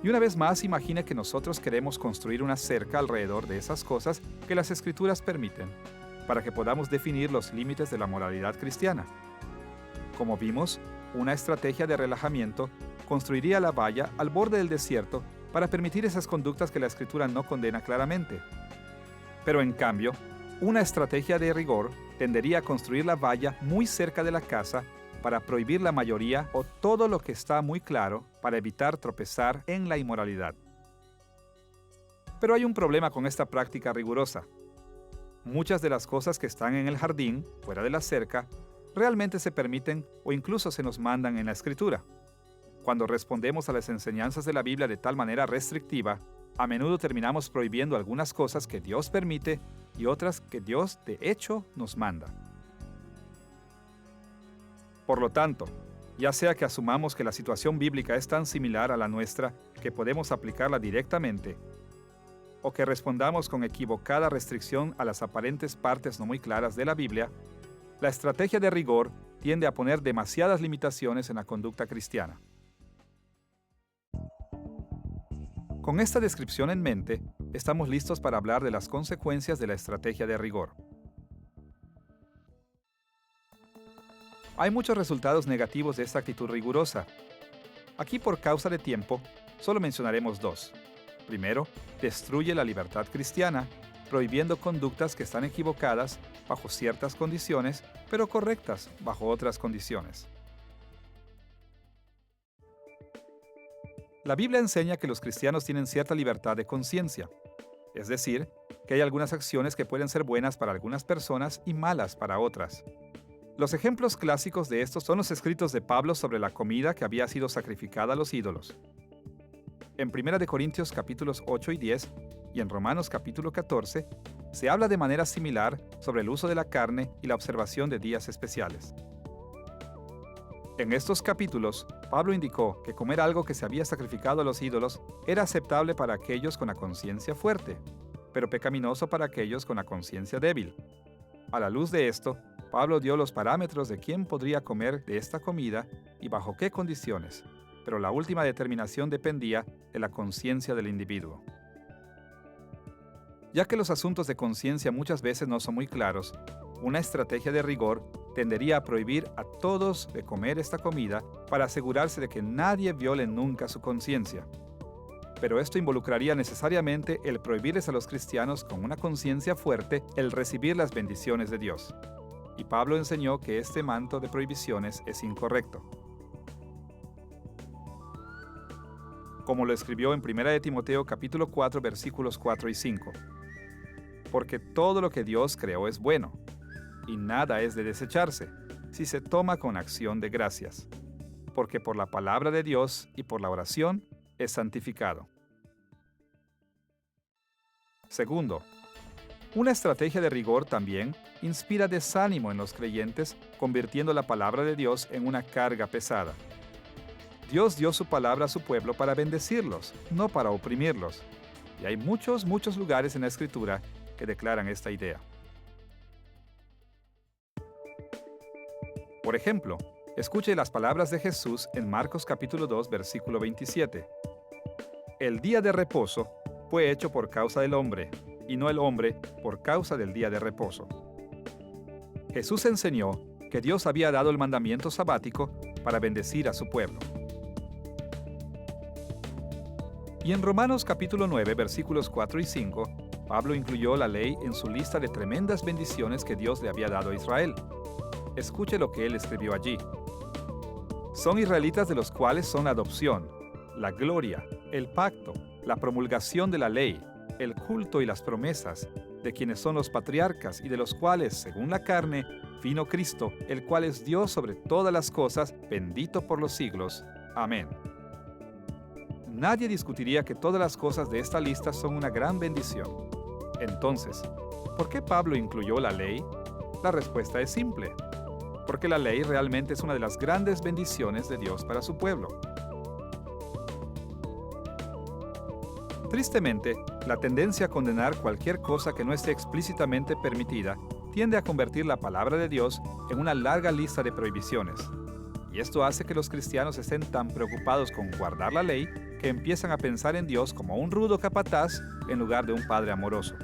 Speaker 2: Y una vez más, imagine que nosotros queremos construir una cerca alrededor de esas cosas que las Escrituras permiten, para que podamos definir los límites de la moralidad cristiana. Como vimos, una estrategia de relajamiento construiría la valla al borde del desierto para permitir esas conductas que la Escritura no condena claramente. Pero en cambio, una estrategia de rigor tendería a construir la valla muy cerca de la casa para prohibir la mayoría o todo lo que está muy claro para evitar tropezar en la inmoralidad. Pero hay un problema con esta práctica rigurosa. Muchas de las cosas que están en el jardín, fuera de la cerca, realmente se permiten o incluso se nos mandan en la Escritura. Cuando respondemos a las enseñanzas de la Biblia de tal manera restrictiva, a menudo terminamos prohibiendo algunas cosas que Dios permite y otras que Dios de hecho nos manda. Por lo tanto, ya sea que asumamos que la situación bíblica es tan similar a la nuestra que podemos aplicarla directamente, o que respondamos con equivocada restricción a las aparentes partes no muy claras de la Biblia, la estrategia de rigor tiende a poner demasiadas limitaciones en la conducta cristiana. Con esta descripción en mente, estamos listos para hablar de las consecuencias de la estrategia de rigor. Hay muchos resultados negativos de esta actitud rigurosa. Aquí, por causa de tiempo, solo mencionaremos dos. Primero, destruye la libertad cristiana, prohibiendo conductas que están equivocadas bajo ciertas condiciones, pero correctas bajo otras condiciones. La Biblia enseña que los cristianos tienen cierta libertad de conciencia, es decir, que hay algunas acciones que pueden ser buenas para algunas personas y malas para otras. Los ejemplos clásicos de estos son los escritos de Pablo sobre la comida que había sido sacrificada a los ídolos. En 1 Corintios capítulos 8 y 10 y en Romanos capítulo 14 se habla de manera similar sobre el uso de la carne y la observación de días especiales. En estos capítulos, Pablo indicó que comer algo que se había sacrificado a los ídolos era aceptable para aquellos con la conciencia fuerte, pero pecaminoso para aquellos con la conciencia débil. A la luz de esto, Pablo dio los parámetros de quién podría comer de esta comida y bajo qué condiciones, pero la última determinación dependía de la conciencia del individuo. Ya que los asuntos de conciencia muchas veces no son muy claros, una estrategia de rigor tendería a prohibir a todos de comer esta comida para asegurarse de que nadie viole nunca su conciencia. Pero esto involucraría necesariamente el prohibirles a los cristianos con una conciencia fuerte el recibir las bendiciones de Dios. Y Pablo enseñó que este manto de prohibiciones es incorrecto. Como lo escribió en 1 Timoteo capítulo 4 versículos 4 y 5. Porque todo lo que Dios creó es bueno, y nada es de desecharse, si se toma con acción de gracias, porque por la palabra de Dios y por la oración es santificado. Segundo, una estrategia de rigor también inspira desánimo en los creyentes, convirtiendo la palabra de Dios en una carga pesada. Dios dio su palabra a su pueblo para bendecirlos, no para oprimirlos. Y hay muchos lugares en la Escritura que declaran esta idea. Por ejemplo, escuche las palabras de Jesús en Marcos capítulo 2, versículo 27. El día de reposo fue hecho por causa del hombre, y no el hombre por causa del día de reposo. Jesús enseñó que Dios había dado el mandamiento sabático para bendecir a su pueblo. Y en Romanos capítulo 9, versículos 4 y 5, Pablo incluyó la ley en su lista de tremendas bendiciones que Dios le había dado a Israel. Escuche lo que él escribió allí. Son israelitas de los cuales son la adopción, la gloria, el pacto, la promulgación de la ley, el culto y las promesas, de quienes son los patriarcas y de los cuales, según la carne, vino Cristo, el cual es Dios sobre todas las cosas, bendito por los siglos. Amén. Nadie discutiría que todas las cosas de esta lista son una gran bendición. Entonces, ¿por qué Pablo incluyó la ley? La respuesta es simple. Porque la ley realmente es una de las grandes bendiciones de Dios para su pueblo. Tristemente, la tendencia a condenar cualquier cosa que no esté explícitamente permitida tiende a convertir la palabra de Dios en una larga lista de prohibiciones. Y esto hace que los cristianos estén tan preocupados con guardar la ley que empiezan a pensar en Dios como un rudo capataz en lugar de un padre amoroso.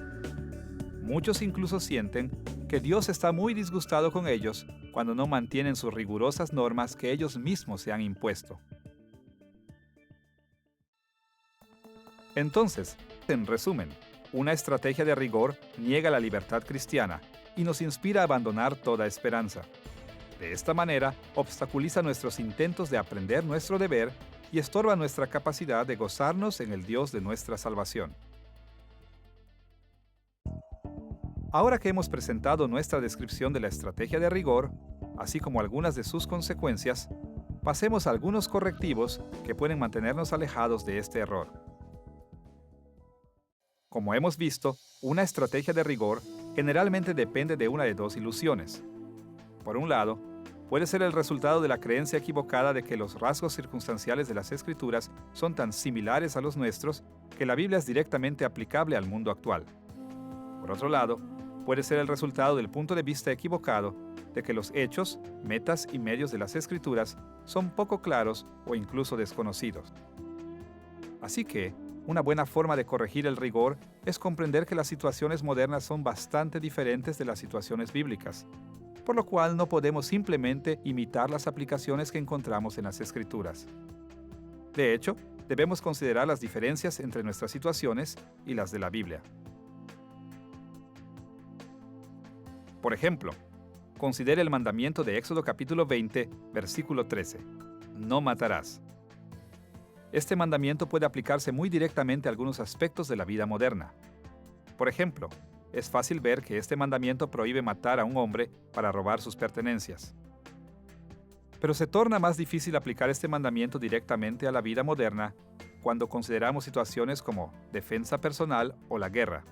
Speaker 2: Muchos incluso sienten que Dios está muy disgustado con ellos cuando no mantienen sus rigurosas normas que ellos mismos se han impuesto. Entonces, en resumen, una estrategia de rigor niega la libertad cristiana y nos inspira a abandonar toda esperanza. De esta manera, obstaculiza nuestros intentos de aprender nuestro deber y estorba nuestra capacidad de gozarnos en el Dios de nuestra salvación. Ahora que hemos presentado nuestra descripción de la estrategia de rigor, así como algunas de sus consecuencias, pasemos a algunos correctivos que pueden mantenernos alejados de este error. Como hemos visto, una estrategia de rigor generalmente depende de una de dos ilusiones. Por un lado, puede ser el resultado de la creencia equivocada de que los rasgos circunstanciales de las Escrituras son tan similares a los nuestros que la Biblia es directamente aplicable al mundo actual. Por otro lado, puede ser el resultado del punto de vista equivocado de que los hechos, metas y medios de las Escrituras son poco claros o incluso desconocidos. Así que, una buena forma de corregir el rigor es comprender que las situaciones modernas son bastante diferentes de las situaciones bíblicas, por lo cual no podemos simplemente imitar las aplicaciones que encontramos en las Escrituras. De hecho, debemos considerar las diferencias entre nuestras situaciones y las de la Biblia. Por ejemplo, considere el mandamiento de Éxodo capítulo 20, versículo 13. No matarás. Este mandamiento puede aplicarse muy directamente a algunos aspectos de la vida moderna. Por ejemplo, es fácil ver que este mandamiento prohíbe matar a un hombre para robar sus pertenencias. Pero se torna más difícil aplicar este mandamiento directamente a la vida moderna cuando consideramos situaciones como defensa personal o la guerra.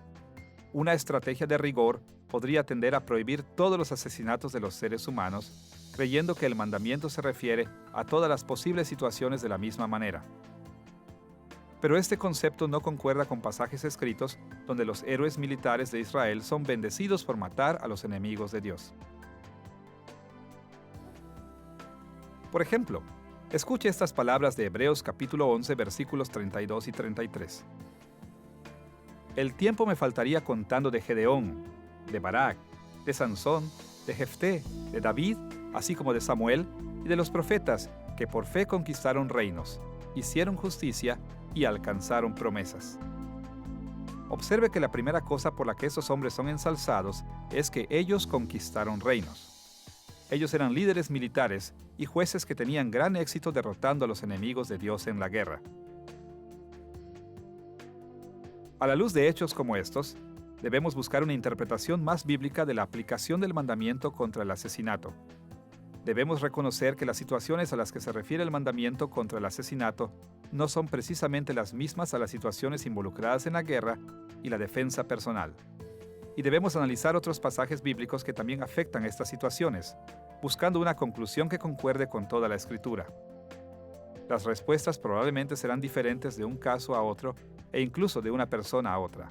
Speaker 2: Una estrategia de rigor podría tender a prohibir todos los asesinatos de los seres humanos, creyendo que el mandamiento se refiere a todas las posibles situaciones de la misma manera. Pero este concepto no concuerda con pasajes escritos donde los héroes militares de Israel son bendecidos por matar a los enemigos de Dios. Por ejemplo, escuche estas palabras de Hebreos capítulo 11, versículos 32 y 33. El tiempo me faltaría contando de Gedeón, de Barak, de Sansón, de Jefté, de David, así como de Samuel y de los profetas que por fe conquistaron reinos, hicieron justicia y alcanzaron promesas. Observe que la primera cosa por la que esos hombres son ensalzados es que ellos conquistaron reinos. Ellos eran líderes militares y jueces que tenían gran éxito derrotando a los enemigos de Dios en la guerra. A la luz de hechos como estos, debemos buscar una interpretación más bíblica de la aplicación del mandamiento contra el asesinato. Debemos reconocer que las situaciones a las que se refiere el mandamiento contra el asesinato no son precisamente las mismas a las situaciones involucradas en la guerra y la defensa personal. Y debemos analizar otros pasajes bíblicos que también afectan estas situaciones, buscando una conclusión que concuerde con toda la Escritura. Las respuestas probablemente serán diferentes de un caso a otro e incluso de una persona a otra.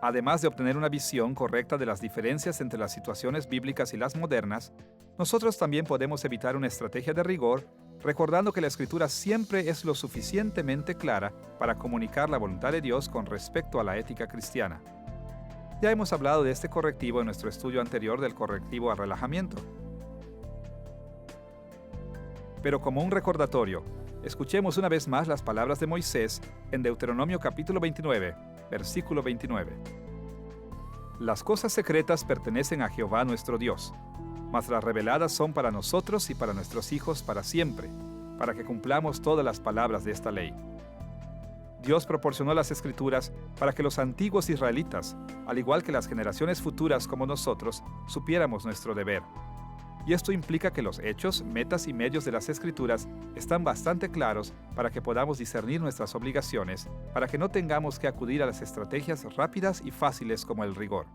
Speaker 2: Además de obtener una visión correcta de las diferencias entre las situaciones bíblicas y las modernas, nosotros también podemos evitar una estrategia de rigor, recordando que la Escritura siempre es lo suficientemente clara para comunicar la voluntad de Dios con respecto a la ética cristiana. Ya hemos hablado de este correctivo en nuestro estudio anterior del correctivo al relajamiento. Pero como un recordatorio, escuchemos una vez más las palabras de Moisés en Deuteronomio capítulo 29, versículo 29. Las cosas secretas pertenecen a Jehová nuestro Dios, mas las reveladas son para nosotros y para nuestros hijos para siempre, para que cumplamos todas las palabras de esta ley. Dios proporcionó las Escrituras para que los antiguos israelitas, al igual que las generaciones futuras como nosotros, supiéramos nuestro deber. Y esto implica que los hechos, metas y medios de las Escrituras están bastante claros para que podamos discernir nuestras obligaciones, para que no tengamos que acudir a las estrategias rápidas y fáciles como el rigor.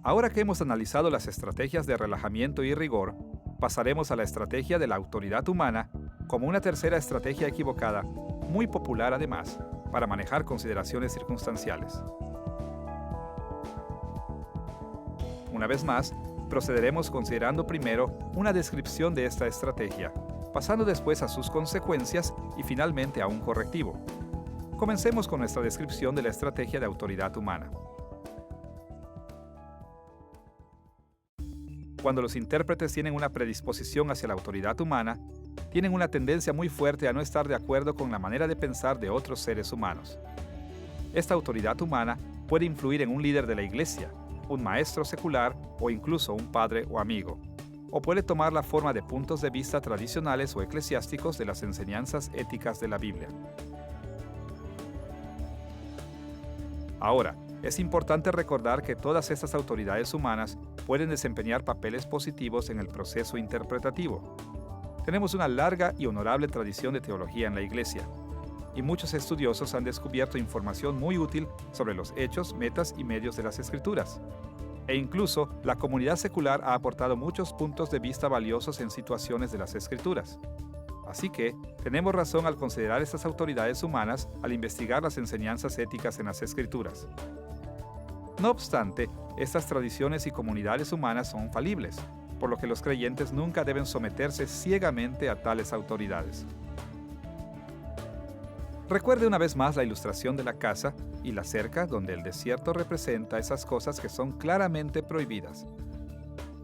Speaker 2: Ahora que hemos analizado las estrategias de relajamiento y rigor, pasaremos a la estrategia de la autoridad humana como una tercera estrategia equivocada, muy popular además, para manejar consideraciones circunstanciales. Una vez más, procederemos considerando primero una descripción de esta estrategia, pasando después a sus consecuencias y finalmente a un correctivo. Comencemos con nuestra descripción de la estrategia de autoridad humana. Cuando los intérpretes tienen una predisposición hacia la autoridad humana, tienen una tendencia muy fuerte a no estar de acuerdo con la manera de pensar de otros seres humanos. Esta autoridad humana puede influir en un líder de la iglesia, un maestro secular o incluso un padre o amigo, o puede tomar la forma de puntos de vista tradicionales o eclesiásticos de las enseñanzas éticas de la Biblia. Ahora, es importante recordar que todas estas autoridades humanas pueden desempeñar papeles positivos en el proceso interpretativo. Tenemos una larga y honorable tradición de teología en la Iglesia, y muchos estudiosos han descubierto información muy útil sobre los hechos, metas y medios de las Escrituras. E incluso, la comunidad secular ha aportado muchos puntos de vista valiosos en situaciones de las Escrituras. Así que, tenemos razón al considerar estas autoridades humanas al investigar las enseñanzas éticas en las Escrituras. No obstante, estas tradiciones y comunidades humanas son falibles, por lo que los creyentes nunca deben someterse ciegamente a tales autoridades. Recuerde una vez más la ilustración de la casa y la cerca, donde el desierto representa esas cosas que son claramente prohibidas.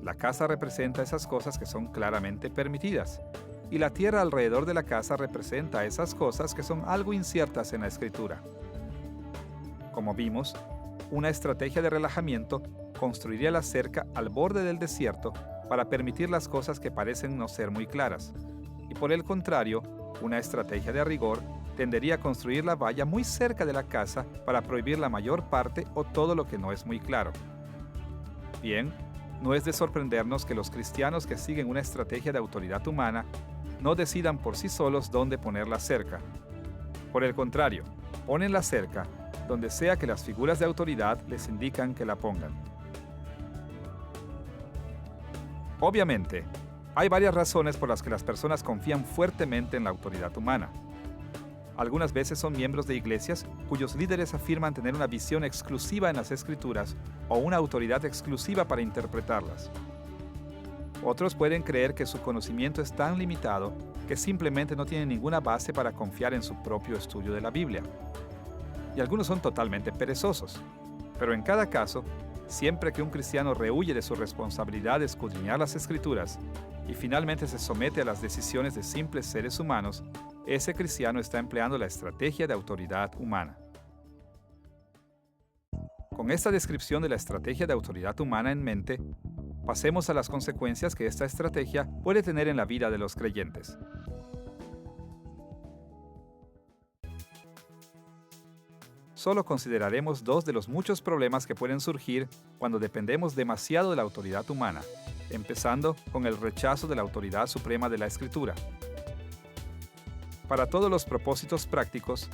Speaker 2: La casa representa esas cosas que son claramente permitidas, y la tierra alrededor de la casa representa esas cosas que son algo inciertas en la Escritura. Como vimos, una estrategia de relajamiento construiría la cerca al borde del desierto para permitir las cosas que parecen no ser muy claras, y por el contrario, una estrategia de rigor tendería a construir la valla muy cerca de la casa para prohibir la mayor parte o todo lo que no es muy claro. Bien, no es de sorprendernos que los cristianos que siguen una estrategia de autoridad humana no decidan por sí solos dónde poner la cerca. Por el contrario, ponen la cerca donde sea que las figuras de autoridad les indican que la pongan. Obviamente, hay varias razones por las que las personas confían fuertemente en la autoridad humana. Algunas veces son miembros de iglesias cuyos líderes afirman tener una visión exclusiva en las Escrituras o una autoridad exclusiva para interpretarlas. Otros pueden creer que su conocimiento es tan limitado que simplemente no tienen ninguna base para confiar en su propio estudio de la Biblia. Y algunos son totalmente perezosos. Pero en cada caso, siempre que un cristiano rehúye de su responsabilidad de escudriñar las Escrituras y finalmente se somete a las decisiones de simples seres humanos, ese cristiano está empleando la estrategia de autoridad humana. Con esta descripción de la estrategia de autoridad humana en mente, pasemos a las consecuencias que esta estrategia puede tener en la vida de los creyentes. Solo consideraremos dos de los muchos problemas que pueden surgir cuando dependemos demasiado de la autoridad humana, empezando con el rechazo de la autoridad suprema de la Escritura. Para todos los propósitos prácticos,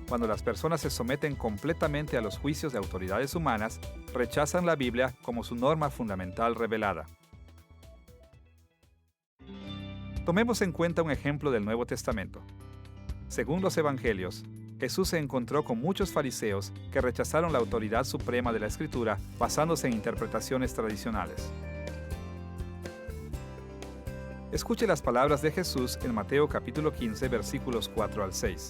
Speaker 2: cuando las personas se someten completamente a los juicios de autoridades humanas, rechazan la Biblia como su norma fundamental revelada. Tomemos en cuenta un ejemplo del Nuevo Testamento. Según los Evangelios, Jesús se encontró con muchos fariseos que rechazaron la autoridad suprema de la Escritura basándose en interpretaciones tradicionales. Escuche las palabras de Jesús en Mateo capítulo 15, versículos 4 al 6.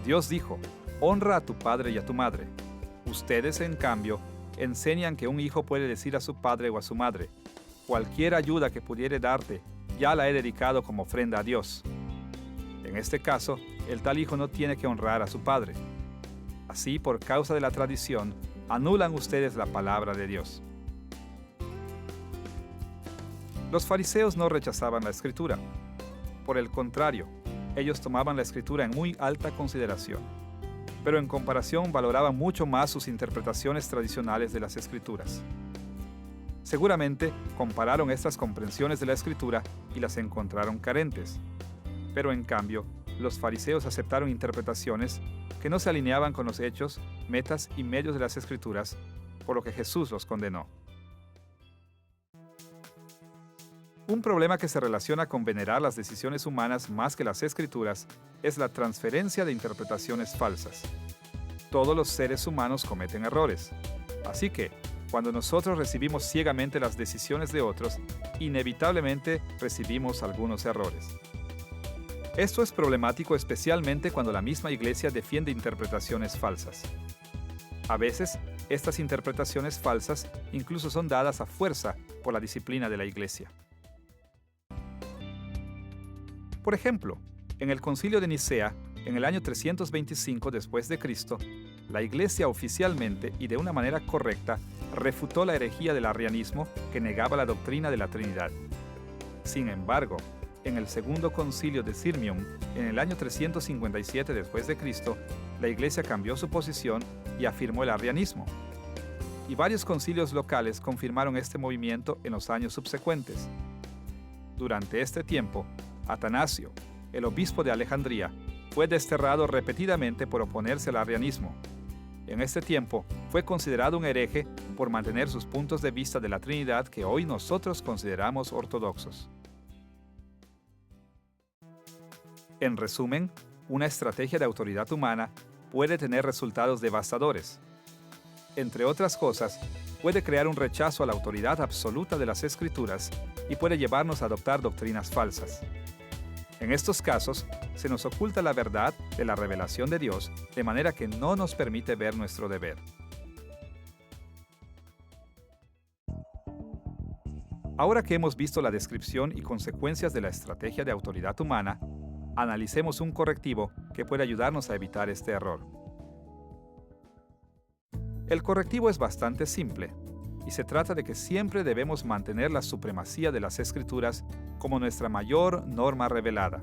Speaker 2: Dios dijo: honra a tu padre y a tu madre. Ustedes, en cambio, enseñan que un hijo puede decir a su padre o a su madre: cualquier ayuda que pudiere darte, ya la he dedicado como ofrenda a Dios. En este caso, el tal hijo no tiene que honrar a su padre. Así, por causa de la tradición, anulan ustedes la palabra de Dios. Los fariseos no rechazaban la Escritura. Por el contrario, ellos tomaban la Escritura en muy alta consideración, pero en comparación valoraban mucho más sus interpretaciones tradicionales de las Escrituras. Seguramente compararon estas comprensiones de la Escritura y las encontraron carentes, pero en cambio, los fariseos aceptaron interpretaciones que no se alineaban con los hechos, metas y medios de las Escrituras, por lo que Jesús los condenó. Un problema que se relaciona con venerar las decisiones humanas más que las Escrituras es la transferencia de interpretaciones falsas. Todos los seres humanos cometen errores, así que, cuando nosotros recibimos ciegamente las decisiones de otros, inevitablemente recibimos algunos errores. Esto es problemático especialmente cuando la misma Iglesia defiende interpretaciones falsas. A veces, estas interpretaciones falsas incluso son dadas a fuerza por la disciplina de la Iglesia. Por ejemplo, en el Concilio de Nicea, en el año 325 después de Cristo, la Iglesia oficialmente y de una manera correcta refutó la herejía del arrianismo que negaba la doctrina de la Trinidad. Sin embargo, en el Segundo Concilio de Sirmium, en el año 357 después de Cristo, la Iglesia cambió su posición y afirmó el arrianismo. Y varios concilios locales confirmaron este movimiento en los años subsecuentes. Durante este tiempo, Atanasio, el obispo de Alejandría, fue desterrado repetidamente por oponerse al arrianismo. En este tiempo, fue considerado un hereje por mantener sus puntos de vista de la Trinidad que hoy nosotros consideramos ortodoxos. En resumen, una estrategia de autoridad humana puede tener resultados devastadores. Entre otras cosas, puede crear un rechazo a la autoridad absoluta de las Escrituras y puede llevarnos a adoptar doctrinas falsas. En estos casos, se nos oculta la verdad de la revelación de Dios, de manera que no nos permite ver nuestro deber. Ahora que hemos visto la descripción y consecuencias de la estrategia de autoridad humana, analicemos un correctivo que puede ayudarnos a evitar este error. El correctivo es bastante simple, y se trata de que siempre debemos mantener la supremacía de las Escrituras como nuestra mayor norma revelada.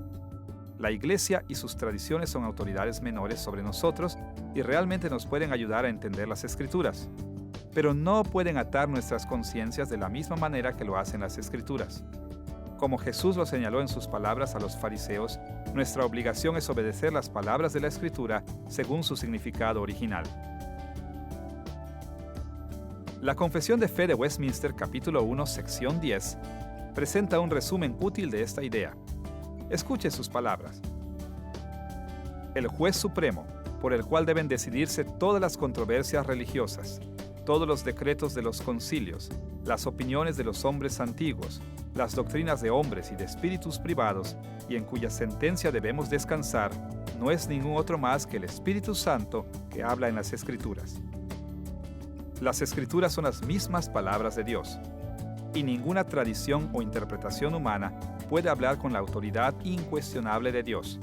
Speaker 2: La Iglesia y sus tradiciones son autoridades menores sobre nosotros y realmente nos pueden ayudar a entender las Escrituras, pero no pueden atar nuestras conciencias de la misma manera que lo hacen las Escrituras. Como Jesús lo señaló en sus palabras a los fariseos, nuestra obligación es obedecer las palabras de la Escritura según su significado original. La Confesión de Fe de Westminster, capítulo 1, sección 10, presenta un resumen útil de esta idea. Escuche sus palabras. El juez supremo, por el cual deben decidirse todas las controversias religiosas, todos los decretos de los concilios, las opiniones de los hombres antiguos, las doctrinas de hombres y de espíritus privados, y en cuya sentencia debemos descansar, no es ningún otro más que el Espíritu Santo que habla en las Escrituras. Las Escrituras son las mismas palabras de Dios, y ninguna tradición o interpretación humana puede hablar con la autoridad incuestionable de Dios.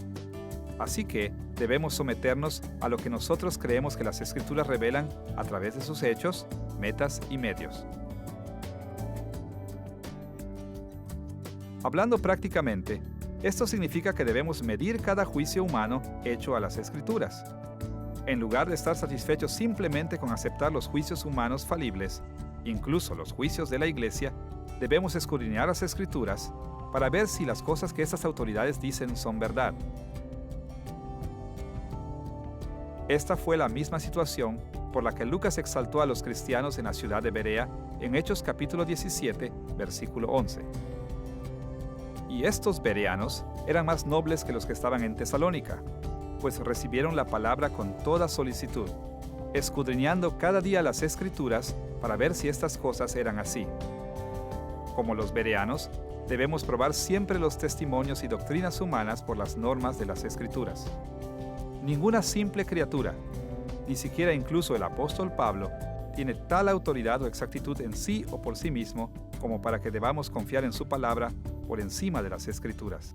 Speaker 2: Así que debemos someternos a lo que nosotros creemos que las Escrituras revelan a través de sus hechos, metas y medios. Hablando prácticamente, esto significa que debemos medir cada juicio humano hecho a las Escrituras. En lugar de estar satisfechos simplemente con aceptar los juicios humanos falibles, incluso los juicios de la Iglesia, debemos escudriñar las Escrituras para ver si las cosas que estas autoridades dicen son verdad. Esta fue la misma situación por la que Lucas exaltó a los cristianos en la ciudad de Berea en Hechos capítulo 17, versículo 11. Y estos bereanos eran más nobles que los que estaban en Tesalónica, pues recibieron la palabra con toda solicitud, escudriñando cada día las Escrituras para ver si estas cosas eran así. Como los bereanos, debemos probar siempre los testimonios y doctrinas humanas por las normas de las Escrituras. Ninguna simple criatura, ni siquiera incluso el apóstol Pablo, tiene tal autoridad o exactitud en sí o por sí mismo como para que debamos confiar en su palabra por encima de las Escrituras.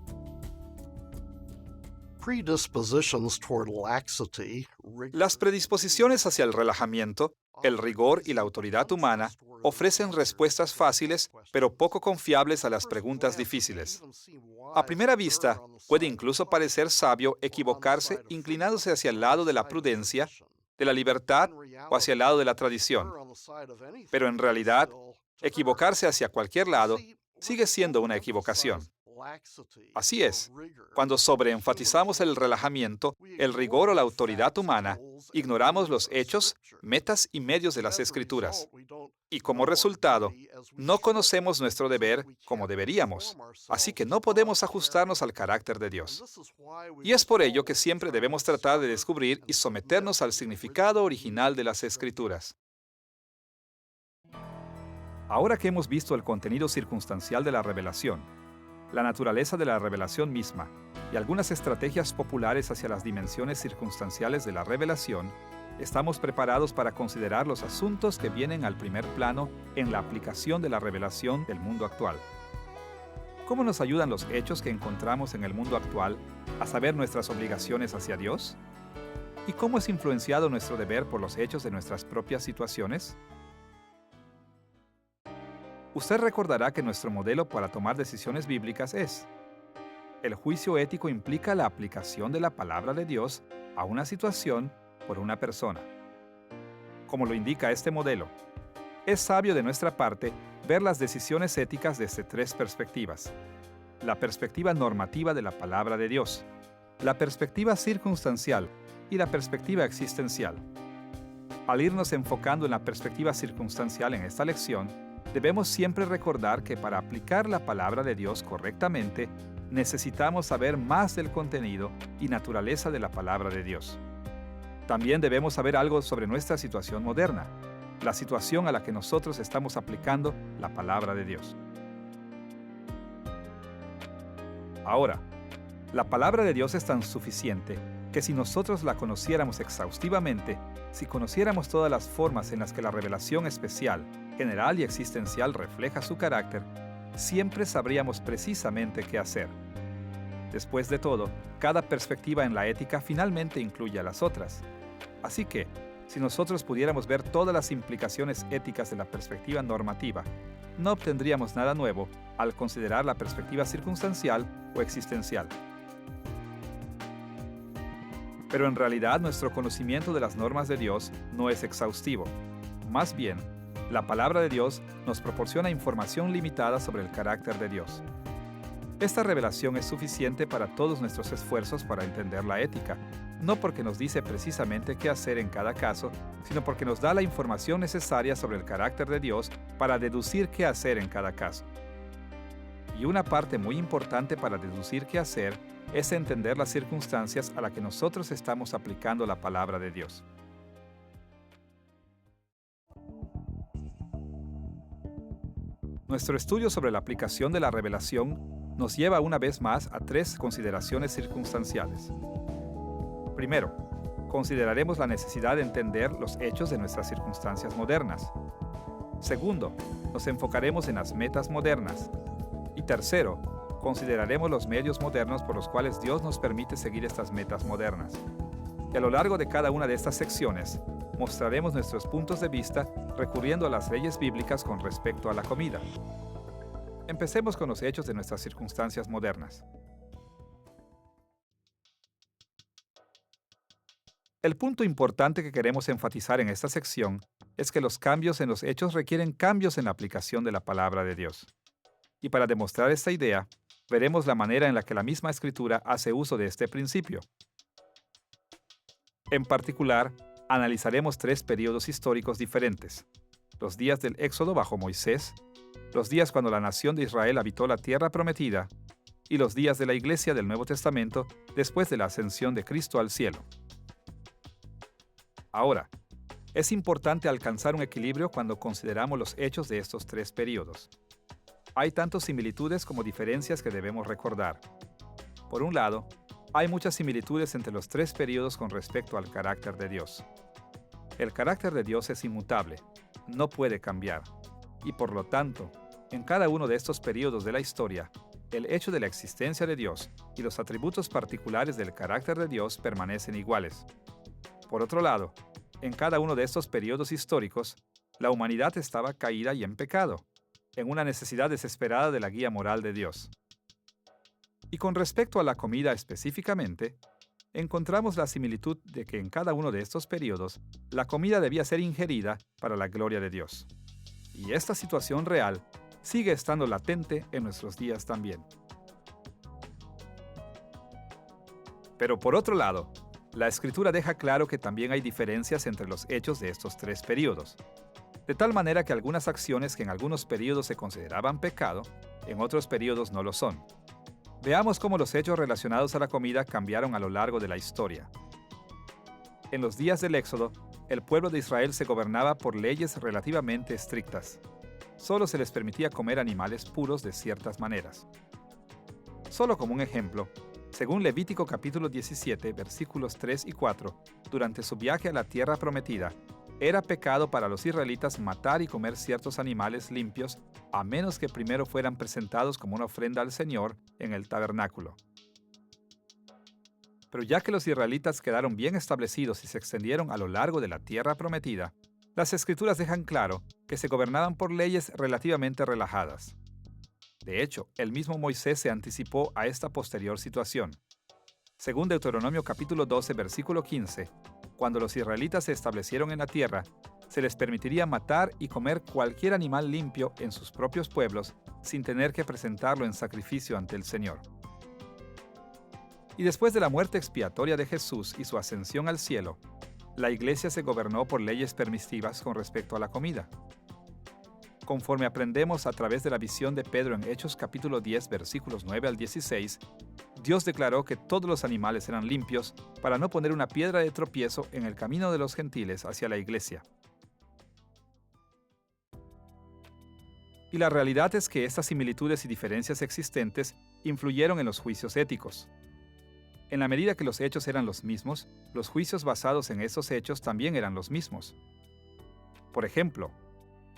Speaker 1: Predispositions toward laxity,
Speaker 2: Las predisposiciones hacia el relajamiento, el rigor y la autoridad humana ofrecen respuestas fáciles, pero poco confiables a las preguntas difíciles. A primera vista, puede incluso parecer sabio equivocarse inclinándose hacia el lado de la prudencia, de la libertad o hacia el lado de la tradición. Pero en realidad, equivocarse hacia cualquier lado sigue siendo una equivocación. Así es, cuando sobreenfatizamos el relajamiento, el rigor o la autoridad humana, ignoramos los hechos, metas y medios de las Escrituras. Y como resultado, no conocemos nuestro deber como deberíamos, así que no podemos ajustarnos al carácter de Dios. Y es por ello que siempre debemos tratar de descubrir y someternos al significado original de las Escrituras. Ahora que hemos visto el contenido circunstancial de la revelación, la naturaleza de la revelación misma y algunas estrategias populares hacia las dimensiones circunstanciales de la revelación, estamos preparados para considerar los asuntos que vienen al primer plano en la aplicación de la revelación del mundo actual. ¿Cómo nos ayudan los hechos que encontramos en el mundo actual a saber nuestras obligaciones hacia Dios? ¿Y cómo es influenciado nuestro deber por los hechos de nuestras propias situaciones? Usted recordará que nuestro modelo para tomar decisiones bíblicas es: el juicio ético implica la aplicación de la palabra de Dios a una situación por una persona. Como lo indica este modelo, es sabio de nuestra parte ver las decisiones éticas desde tres perspectivas: la perspectiva normativa de la palabra de Dios, la perspectiva circunstancial y la perspectiva existencial. Al irnos enfocando en la perspectiva circunstancial en esta lección, debemos siempre recordar que para aplicar la palabra de Dios correctamente, necesitamos saber más del contenido y naturaleza de la palabra de Dios. También debemos saber algo sobre nuestra situación moderna, la situación a la que nosotros estamos aplicando la palabra de Dios. Ahora, la palabra de Dios es tan suficiente que si nosotros la conociéramos exhaustivamente, si conociéramos todas las formas en las que la revelación especial, general y existencial refleja su carácter, siempre sabríamos precisamente qué hacer. Después de todo, cada perspectiva en la ética finalmente incluye a las otras. Así que, si nosotros pudiéramos ver todas las implicaciones éticas de la perspectiva normativa, no obtendríamos nada nuevo al considerar la perspectiva circunstancial o existencial. Pero en realidad nuestro conocimiento de las normas de Dios no es exhaustivo. Más bien, la palabra de Dios nos proporciona información limitada sobre el carácter de Dios. Esta revelación es suficiente para todos nuestros esfuerzos para entender la ética, no porque nos dice precisamente qué hacer en cada caso, sino porque nos da la información necesaria sobre el carácter de Dios para deducir qué hacer en cada caso. Y una parte muy importante para deducir qué hacer es entender las circunstancias a las que nosotros estamos aplicando la palabra de Dios. Nuestro estudio sobre la aplicación de la revelación nos lleva una vez más a tres consideraciones circunstanciales. Primero, consideraremos la necesidad de entender los hechos de nuestras circunstancias modernas. Segundo, nos enfocaremos en las metas modernas. Y tercero, consideraremos los medios modernos por los cuales Dios nos permite seguir estas metas modernas. Y a lo largo de cada una de estas secciones, mostraremos nuestros puntos de vista recurriendo a las leyes bíblicas con respecto a la comida. Empecemos con los hechos de nuestras circunstancias modernas. El punto importante que queremos enfatizar en esta sección es que los cambios en los hechos requieren cambios en la aplicación de la palabra de Dios. Y para demostrar esta idea, veremos la manera en la que la misma Escritura hace uso de este principio. En particular, analizaremos tres períodos históricos diferentes: los días del Éxodo bajo Moisés, los días cuando la nación de Israel habitó la tierra prometida, y los días de la Iglesia del Nuevo Testamento después de la ascensión de Cristo al cielo. Ahora, es importante alcanzar un equilibrio cuando consideramos los hechos de estos tres períodos. Hay tanto similitudes como diferencias que debemos recordar. Por un lado, Hay muchas similitudes entre los tres períodos con respecto al carácter de Dios. El carácter de Dios es inmutable, no puede cambiar, y por lo tanto, en cada uno de estos períodos de la historia, el hecho de la existencia de Dios y los atributos particulares del carácter de Dios permanecen iguales. Por otro lado, en cada uno de estos períodos históricos, la humanidad estaba caída y en pecado, en una necesidad desesperada de la guía moral de Dios. Y con respecto a la comida específicamente, encontramos la similitud de que en cada uno de estos períodos, la comida debía ser ingerida para la gloria de Dios. Y esta situación real sigue estando latente en nuestros días también. Pero por otro lado, la Escritura deja claro que también hay diferencias entre los hechos de estos tres períodos, de tal manera que algunas acciones que en algunos períodos se consideraban pecado, en otros períodos no lo son. Veamos cómo los hechos relacionados a la comida cambiaron a lo largo de la historia. En los días del Éxodo, el pueblo de Israel se gobernaba por leyes relativamente estrictas. Solo se les permitía comer animales puros de ciertas maneras. Solo como un ejemplo, según Levítico capítulo 17, versículos 3 y 4, durante su viaje a la tierra prometida, era pecado para los israelitas matar y comer ciertos animales limpios, a menos que primero fueran presentados como una ofrenda al Señor en el tabernáculo. Pero ya que los israelitas quedaron bien establecidos y se extendieron a lo largo de la tierra prometida, las Escrituras dejan claro que se gobernaban por leyes relativamente relajadas. De hecho, el mismo Moisés se anticipó a esta posterior situación. Según Deuteronomio capítulo 12, versículo 15, cuando los israelitas se establecieron en la tierra, se les permitiría matar y comer cualquier animal limpio en sus propios pueblos sin tener que presentarlo en sacrificio ante el Señor. Y después de la muerte expiatoria de Jesús y su ascensión al cielo, la Iglesia se gobernó por leyes permisivas con respecto a la comida. Conforme aprendemos a través de la visión de Pedro en Hechos capítulo 10, versículos 9 al 16, Dios declaró que todos los animales eran limpios para no poner una piedra de tropiezo en el camino de los gentiles hacia la Iglesia. Y la realidad es que estas similitudes y diferencias existentes influyeron en los juicios éticos. En la medida que los hechos eran los mismos, los juicios basados en esos hechos también eran los mismos. Por ejemplo,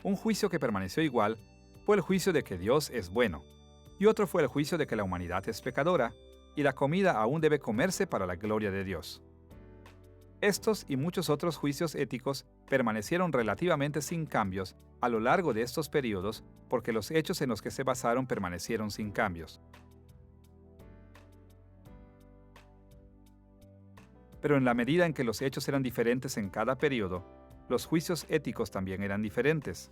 Speaker 2: un juicio que permaneció igual fue el juicio de que Dios es bueno, y otro fue el juicio de que la humanidad es pecadora, y la comida aún debe comerse para la gloria de Dios. Estos y muchos otros juicios éticos permanecieron relativamente sin cambios a lo largo de estos períodos porque los hechos en los que se basaron permanecieron sin cambios. Pero en la medida en que los hechos eran diferentes en cada período, los juicios éticos también eran diferentes.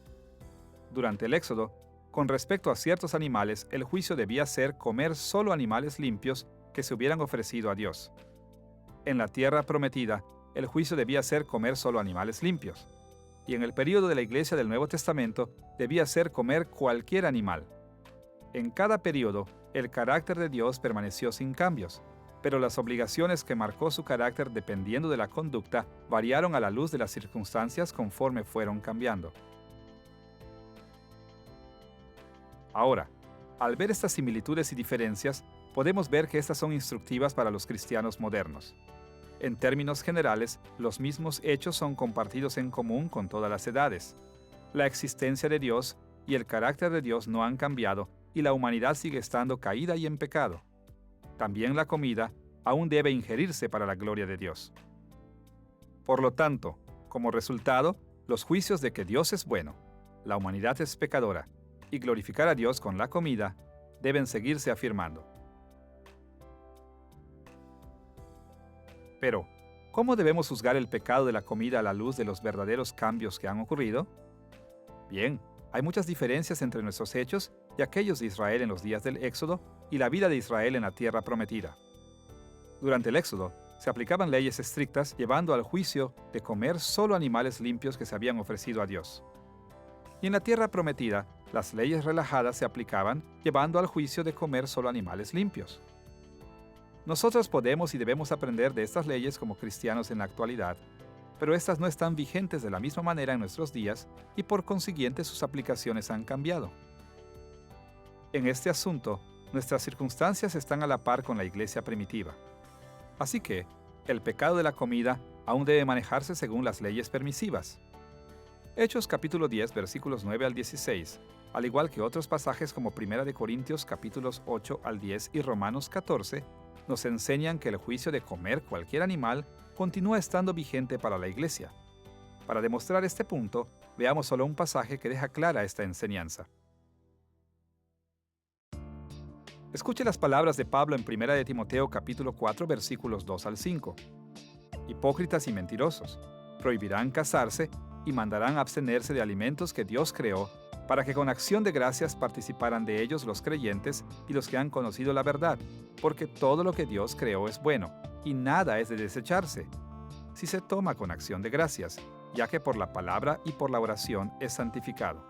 Speaker 2: Durante el Éxodo, con respecto a ciertos animales, el juicio debía ser comer solo animales limpios que se hubieran ofrecido a Dios. En la tierra prometida, el juicio debía ser comer solo animales limpios. Y en el período de la Iglesia del Nuevo Testamento, debía ser comer cualquier animal. En cada período, el carácter de Dios permaneció sin cambios, pero las obligaciones que marcó su carácter dependiendo de la conducta variaron a la luz de las circunstancias conforme fueron cambiando. Ahora, al ver estas similitudes y diferencias, podemos ver que estas son instructivas para los cristianos modernos. En términos generales, los mismos hechos son compartidos en común con todas las edades. La existencia de Dios y el carácter de Dios no han cambiado y la humanidad sigue estando caída y en pecado. También la comida aún debe ingerirse para la gloria de Dios. Por lo tanto, como resultado, los juicios de que Dios es bueno, la humanidad es pecadora y glorificar a Dios con la comida deben seguirse afirmando. Pero, ¿cómo debemos juzgar el pecado de la comida a la luz de los verdaderos cambios que han ocurrido? Bien, hay muchas diferencias entre nuestros hechos y aquellos de Israel en los días del Éxodo y la vida de Israel en la tierra prometida. Durante el Éxodo, se aplicaban leyes estrictas llevando al juicio de comer solo animales limpios que se habían ofrecido a Dios. Y en la tierra prometida, las leyes relajadas se aplicaban llevando al juicio de comer solo animales limpios. Nosotros podemos y debemos aprender de estas leyes como cristianos en la actualidad, pero estas no están vigentes de la misma manera en nuestros días y por consiguiente sus aplicaciones han cambiado. En este asunto, nuestras circunstancias están a la par con la iglesia primitiva. Así que, el pecado de la comida aún debe manejarse según las leyes permisivas. Hechos capítulo 10, versículos 9 al 16, al igual que otros pasajes como 1 Corintios capítulos 8 al 10 y Romanos 14, nos enseñan que el juicio de comer cualquier animal continúa estando vigente para la Iglesia. Para demostrar este punto, veamos solo un pasaje que deja clara esta enseñanza. Escuche las palabras de Pablo en 1 de Timoteo capítulo 4 versículos 2 al 5. Hipócritas y mentirosos, prohibirán casarse y mandarán abstenerse de alimentos que Dios creó, para que con acción de gracias participaran de ellos los creyentes y los que han conocido la verdad, porque todo lo que Dios creó es bueno, y nada es de desecharse, si se toma con acción de gracias, ya que por la palabra y por la oración es santificado.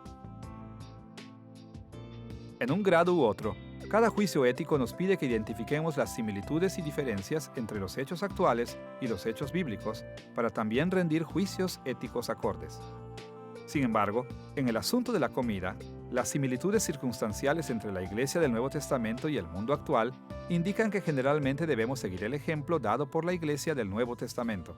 Speaker 2: En un grado u otro, cada juicio ético nos pide que identifiquemos las similitudes y diferencias entre los hechos actuales y los hechos bíblicos para también rendir juicios éticos acordes. Sin embargo, en el asunto de la comida, las similitudes circunstanciales entre la Iglesia del Nuevo Testamento y el mundo actual indican que generalmente debemos seguir el ejemplo dado por la Iglesia del Nuevo Testamento.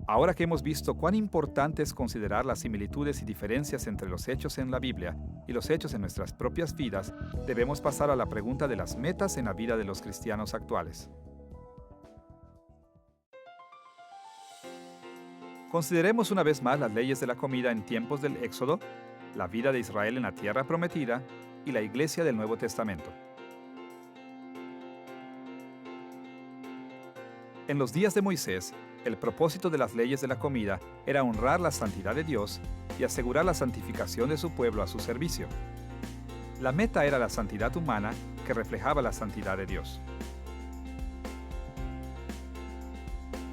Speaker 2: Ahora que hemos visto cuán importante es considerar las similitudes y diferencias entre los hechos en la Biblia y los hechos en nuestras propias vidas, debemos pasar a la pregunta de las metas en la vida de los cristianos actuales. Consideremos una vez más las leyes de la comida en tiempos del Éxodo, la vida de Israel en la tierra prometida y la Iglesia del Nuevo Testamento. En los días de Moisés, el propósito de las leyes de la comida era honrar la santidad de Dios y asegurar la santificación de su pueblo a su servicio. La meta era la santidad humana que reflejaba la santidad de Dios.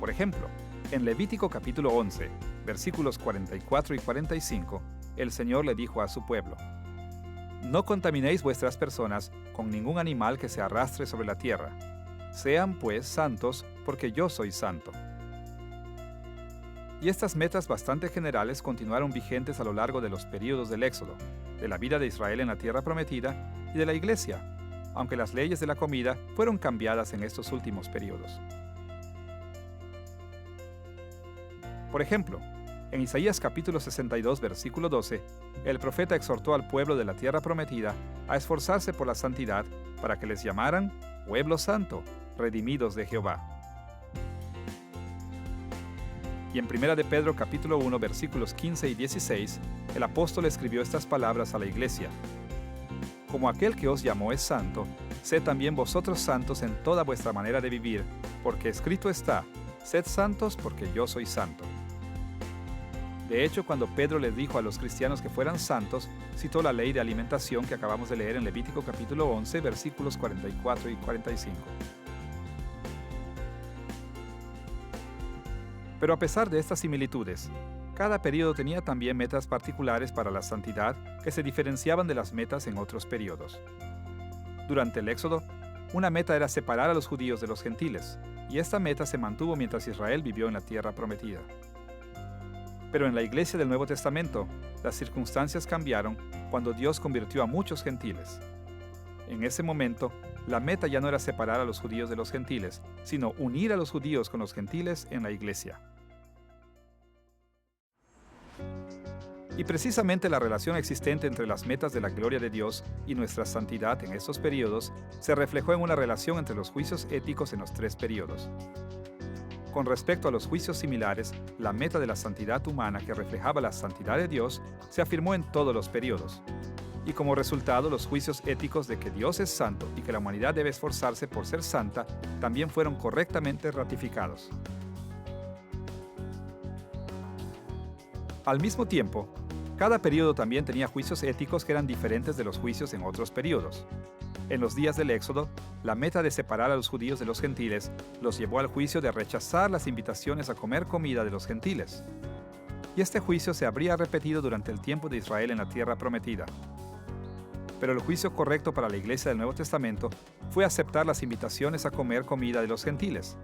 Speaker 2: Por ejemplo, en Levítico capítulo 11, versículos 44 y 45, el Señor le dijo a su pueblo: «No contaminéis vuestras personas con ningún animal que se arrastre sobre la tierra. Sean pues santos, porque yo soy santo». Y estas metas bastante generales continuaron vigentes a lo largo de los períodos del Éxodo, de la vida de Israel en la tierra prometida y de la Iglesia, aunque las leyes de la comida fueron cambiadas en estos últimos períodos. Por ejemplo, en Isaías capítulo 62, versículo 12, el profeta exhortó al pueblo de la tierra prometida a esforzarse por la santidad para que les llamaran pueblo santo, redimidos de Jehová. Y en 1 de Pedro capítulo 1, versículos 15 y 16, el apóstol escribió estas palabras a la iglesia: «Como aquel que os llamó es santo, sed también vosotros santos en toda vuestra manera de vivir, porque escrito está: sed santos porque yo soy santo». De hecho, cuando Pedro les dijo a los cristianos que fueran santos, citó la ley de alimentación que acabamos de leer en Levítico capítulo 11, versículos 44 y 45. Pero a pesar de estas similitudes, cada período tenía también metas particulares para la santidad que se diferenciaban de las metas en otros períodos. Durante el Éxodo, una meta era separar a los judíos de los gentiles, y esta meta se mantuvo mientras Israel vivió en la tierra prometida. Pero en la Iglesia del Nuevo Testamento, las circunstancias cambiaron cuando Dios convirtió a muchos gentiles. En ese momento, la meta ya no era separar a los judíos de los gentiles, sino unir a los judíos con los gentiles en la Iglesia. Y precisamente la relación existente entre las metas de la gloria de Dios y nuestra santidad en estos períodos se reflejó en una relación entre los juicios éticos en los tres períodos. Con respecto a los juicios similares, la meta de la santidad humana que reflejaba la santidad de Dios se afirmó en todos los períodos. Y como resultado, los juicios éticos de que Dios es santo y que la humanidad debe esforzarse por ser santa también fueron correctamente ratificados. Al mismo tiempo, cada período también tenía juicios éticos que eran diferentes de los juicios en otros períodos. En los días del Éxodo, la meta de separar a los judíos de los gentiles los llevó al juicio de rechazar las invitaciones a comer comida de los gentiles. Y este juicio se habría repetido durante el tiempo de Israel en la tierra prometida. Pero el juicio correcto para la Iglesia del Nuevo Testamento fue aceptar las invitaciones a comer comida de los gentiles.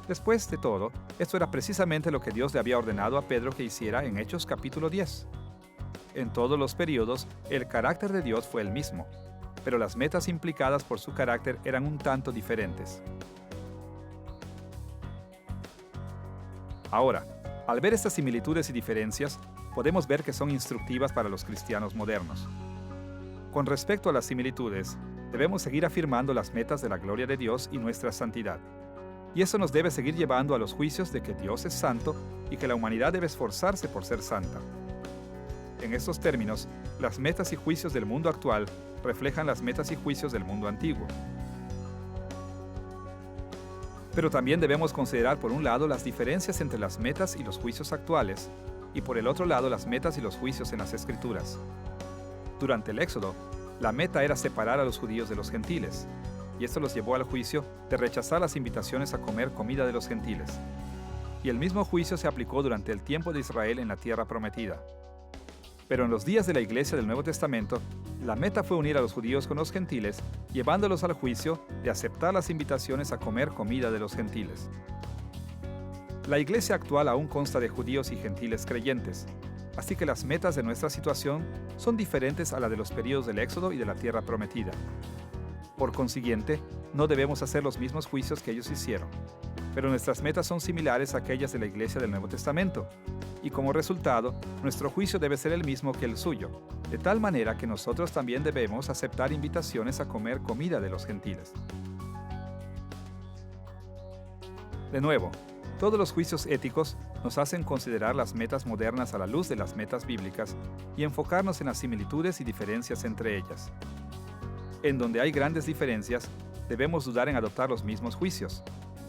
Speaker 2: Después de todo, esto era precisamente lo que Dios le había ordenado a Pedro que hiciera en Hechos capítulo 10. En todos los períodos, el carácter de Dios fue el mismo. pero las metas implicadas por su carácter eran un tanto diferentes. Ahora, al ver estas similitudes y diferencias, podemos ver que son instructivas para los cristianos modernos. Con respecto a las similitudes, debemos seguir afirmando las metas de la gloria de Dios y nuestra santidad. Y eso nos debe seguir llevando a los juicios de que Dios es santo y que la humanidad debe esforzarse por ser santa. En estos términos, las metas y juicios del mundo actual reflejan las metas y juicios del mundo antiguo. Pero también debemos considerar por un lado las diferencias entre las metas y los juicios actuales, y por el otro lado las metas y los juicios en las Escrituras. Durante el Éxodo, la meta era separar a los judíos de los gentiles, y esto los llevó al juicio de rechazar las invitaciones a comer comida de los gentiles. Y el mismo juicio se aplicó durante el tiempo de Israel en la tierra prometida. Pero en los días de la Iglesia del Nuevo Testamento, la meta fue unir a los judíos con los gentiles, llevándolos al juicio de aceptar las invitaciones a comer comida de los gentiles. La Iglesia actual aún consta de judíos y gentiles creyentes, así que las metas de nuestra situación son diferentes a la de los períodos del Éxodo y de la tierra prometida. Por consiguiente, no debemos hacer los mismos juicios que ellos hicieron, pero nuestras metas son similares a aquellas de la Iglesia del Nuevo Testamento, y como resultado, nuestro juicio debe ser el mismo que el suyo, de tal manera que nosotros también debemos aceptar invitaciones a comer comida de los gentiles. De nuevo, todos los juicios éticos nos hacen considerar las metas modernas a la luz de las metas bíblicas y enfocarnos en las similitudes y diferencias entre ellas. En donde hay grandes diferencias, debemos dudar en adoptar los mismos juicios,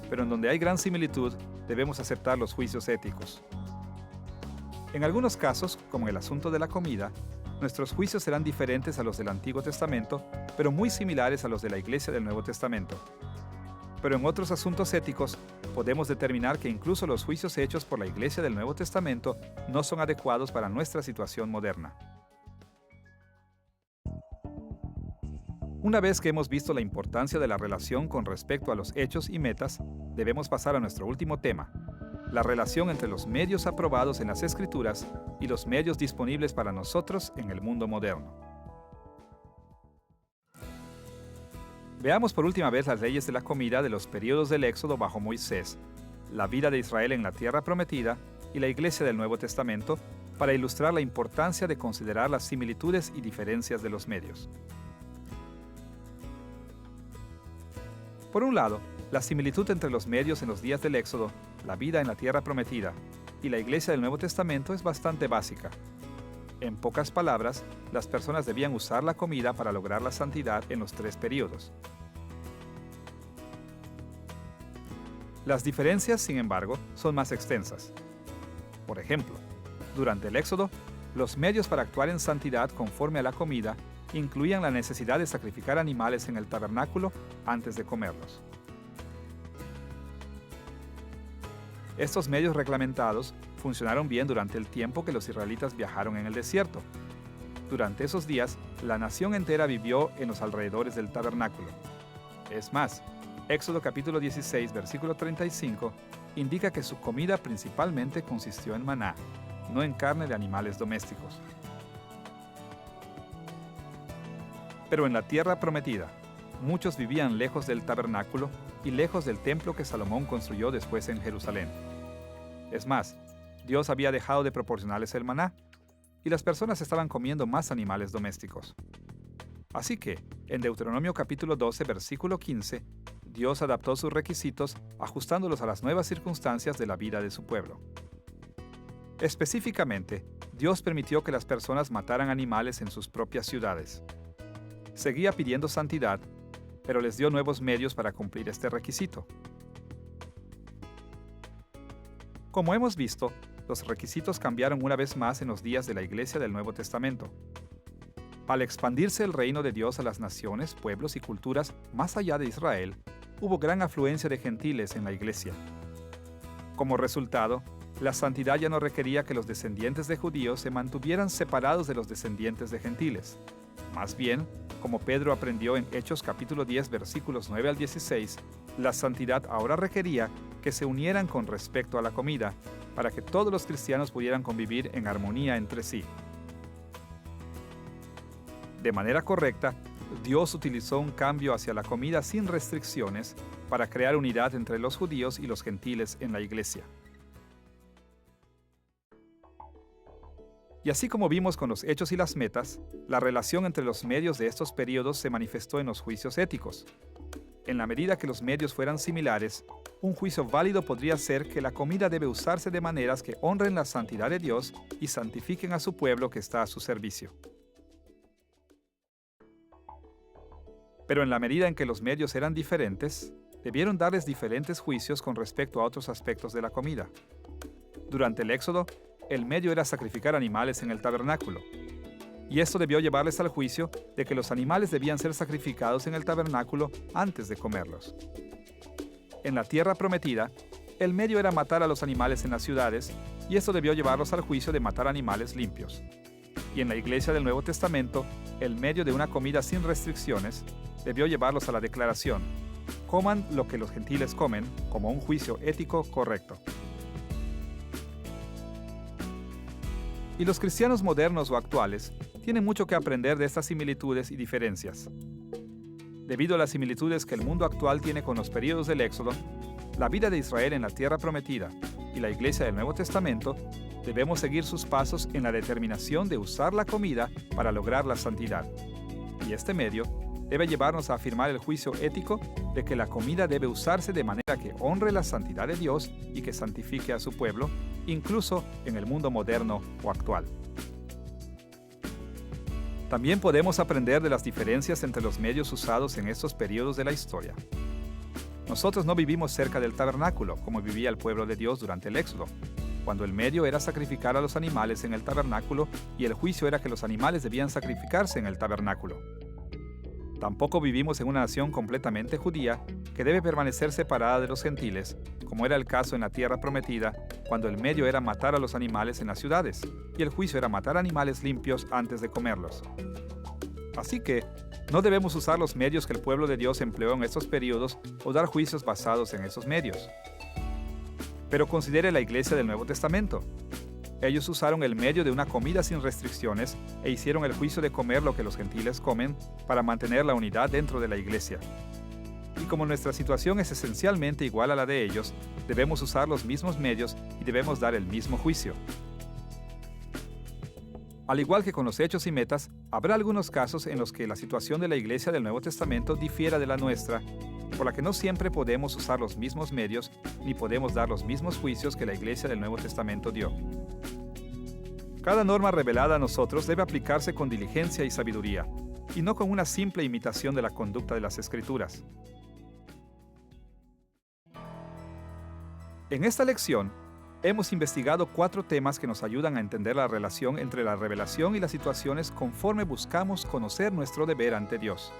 Speaker 2: pero en donde hay gran similitud, debemos aceptar los juicios éticos. En algunos casos, como en el asunto de la comida, nuestros juicios serán diferentes a los del Antiguo Testamento, pero muy similares a los de la Iglesia del Nuevo Testamento. Pero en otros asuntos éticos, podemos determinar que incluso los juicios hechos por la Iglesia del Nuevo Testamento no son adecuados para nuestra situación moderna. Una vez que hemos visto la importancia de la relación con respecto a los hechos y metas, debemos pasar a nuestro último tema, la relación entre los medios aprobados en las Escrituras y los medios disponibles para nosotros en el mundo moderno. Veamos por última vez las leyes de la comida de los períodos del Éxodo bajo Moisés, la vida de Israel en la tierra prometida y la Iglesia del Nuevo Testamento, para ilustrar la importancia de considerar las similitudes y diferencias de los medios. Por un lado, la similitud entre los medios en los días del Éxodo, la vida en la tierra prometida y la Iglesia del Nuevo Testamento es bastante básica. En pocas palabras, las personas debían usar la comida para lograr la santidad en los tres períodos. Las diferencias, sin embargo, son más extensas. Por ejemplo, durante el Éxodo, los medios para actuar en santidad conforme a la comida incluían la necesidad de sacrificar animales en el tabernáculo antes de comerlos. Estos medios reglamentados funcionaron bien durante el tiempo que los israelitas viajaron en el desierto. Durante esos días, la nación entera vivió en los alrededores del tabernáculo. Es más, Éxodo capítulo 16, versículo 35, indica que su comida principalmente consistió en maná, no en carne de animales domésticos. Pero en la tierra prometida, muchos vivían lejos del tabernáculo y lejos del templo que Salomón construyó después en Jerusalén. Es más, Dios había dejado de proporcionarles el maná, y las personas estaban comiendo más animales domésticos. Así que, en Deuteronomio capítulo 12, versículo 15, Dios adaptó sus requisitos ajustándolos a las nuevas circunstancias de la vida de su pueblo. Específicamente, Dios permitió que las personas mataran animales en sus propias ciudades. Seguía pidiendo santidad, pero les dio nuevos medios para cumplir este requisito. Como hemos visto, los requisitos cambiaron una vez más en los días de la Iglesia del Nuevo Testamento. Al expandirse el reino de Dios a las naciones, pueblos y culturas más allá de Israel, hubo gran afluencia de gentiles en la Iglesia. Como resultado, la santidad ya no requería que los descendientes de judíos se mantuvieran separados de los descendientes de gentiles. Más bien, como Pedro aprendió en Hechos capítulo 10, versículos 9 al 16, la santidad ahora requería que se unieran con respecto a la comida, para que todos los cristianos pudieran convivir en armonía entre sí. De manera correcta, Dios utilizó un cambio hacia la comida sin restricciones para crear unidad entre los judíos y los gentiles en la iglesia. Y así como vimos con los hechos y las metas, la relación entre los medios de estos períodos se manifestó en los juicios éticos. En la medida que los medios fueran similares, un juicio válido podría ser que la comida debe usarse de maneras que honren la santidad de Dios y santifiquen a su pueblo que está a su servicio. Pero en la medida en que los medios eran diferentes, debieron darles diferentes juicios con respecto a otros aspectos de la comida. Durante el Éxodo, el medio era sacrificar animales en el tabernáculo. Y esto debió llevarles al juicio de que los animales debían ser sacrificados en el tabernáculo antes de comerlos. En la tierra prometida, el medio era matar a los animales en las ciudades, y esto debió llevarlos al juicio de matar animales limpios. Y en la iglesia del Nuevo Testamento, el medio de una comida sin restricciones debió llevarlos a la declaración: coman lo que los gentiles comen, como un juicio ético correcto. Y los cristianos modernos o actuales tienen mucho que aprender de estas similitudes y diferencias. Debido a las similitudes que el mundo actual tiene con los períodos del Éxodo, la vida de Israel en la tierra prometida y la iglesia del Nuevo Testamento, debemos seguir sus pasos en la determinación de usar la comida para lograr la santidad. Y este medio debe llevarnos a afirmar el juicio ético de que la comida debe usarse de manera que honre la santidad de Dios y que santifique a su pueblo, incluso en el mundo moderno o actual. También podemos aprender de las diferencias entre los medios usados en estos periodos de la historia. Nosotros no vivimos cerca del tabernáculo, como vivía el pueblo de Dios durante el Éxodo, cuando el medio era sacrificar a los animales en el tabernáculo y el juicio era que los animales debían sacrificarse en el tabernáculo. Tampoco vivimos en una nación completamente judía que debe permanecer separada de los gentiles, como era el caso en la tierra prometida, cuando el medio era matar a los animales en las ciudades, y el juicio era matar animales limpios antes de comerlos. Así que, no debemos usar los medios que el pueblo de Dios empleó en estos periodos o dar juicios basados en esos medios. Pero considere la iglesia del Nuevo Testamento. Ellos usaron el medio de una comida sin restricciones e hicieron el juicio de comer lo que los gentiles comen para mantener la unidad dentro de la iglesia. Y como nuestra situación es esencialmente igual a la de ellos, debemos usar los mismos medios y debemos dar el mismo juicio. Al igual que con los hechos y metas, habrá algunos casos en los que la situación de la iglesia del Nuevo Testamento difiera de la nuestra, por la que no siempre podemos usar los mismos medios ni podemos dar los mismos juicios que la iglesia del Nuevo Testamento dio. Cada norma revelada a nosotros debe aplicarse con diligencia y sabiduría, y no con una simple imitación de la conducta de las Escrituras. En esta lección, hemos investigado 4 temas que nos ayudan a entender la relación entre la revelación y las situaciones conforme buscamos conocer nuestro deber ante Dios.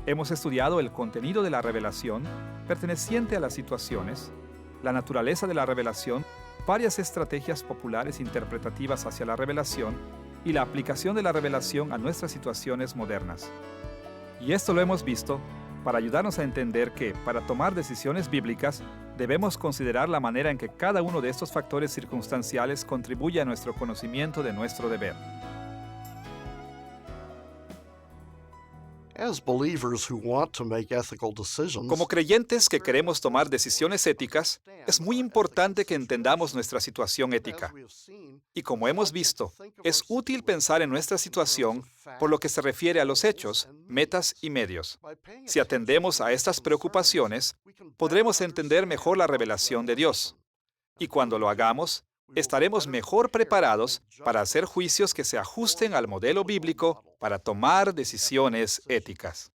Speaker 2: Hemos estudiado el contenido de la revelación perteneciente a las situaciones, la naturaleza de la revelación, varias estrategias populares interpretativas hacia la revelación y la aplicación de la revelación a nuestras situaciones modernas. Y esto lo hemos visto para ayudarnos a entender que, para tomar decisiones bíblicas, debemos considerar la manera en que cada uno de estos factores circunstanciales contribuye a nuestro conocimiento de nuestro deber. Como creyentes que queremos tomar decisiones éticas, es muy importante que entendamos nuestra situación ética. Y como hemos visto, es útil pensar en nuestra situación por lo que se refiere a los hechos, metas y medios. Si atendemos a estas preocupaciones, podremos entender mejor la revelación de Dios. Y cuando lo hagamos, estaremos mejor preparados para hacer juicios que se ajusten al modelo bíblico para tomar decisiones éticas.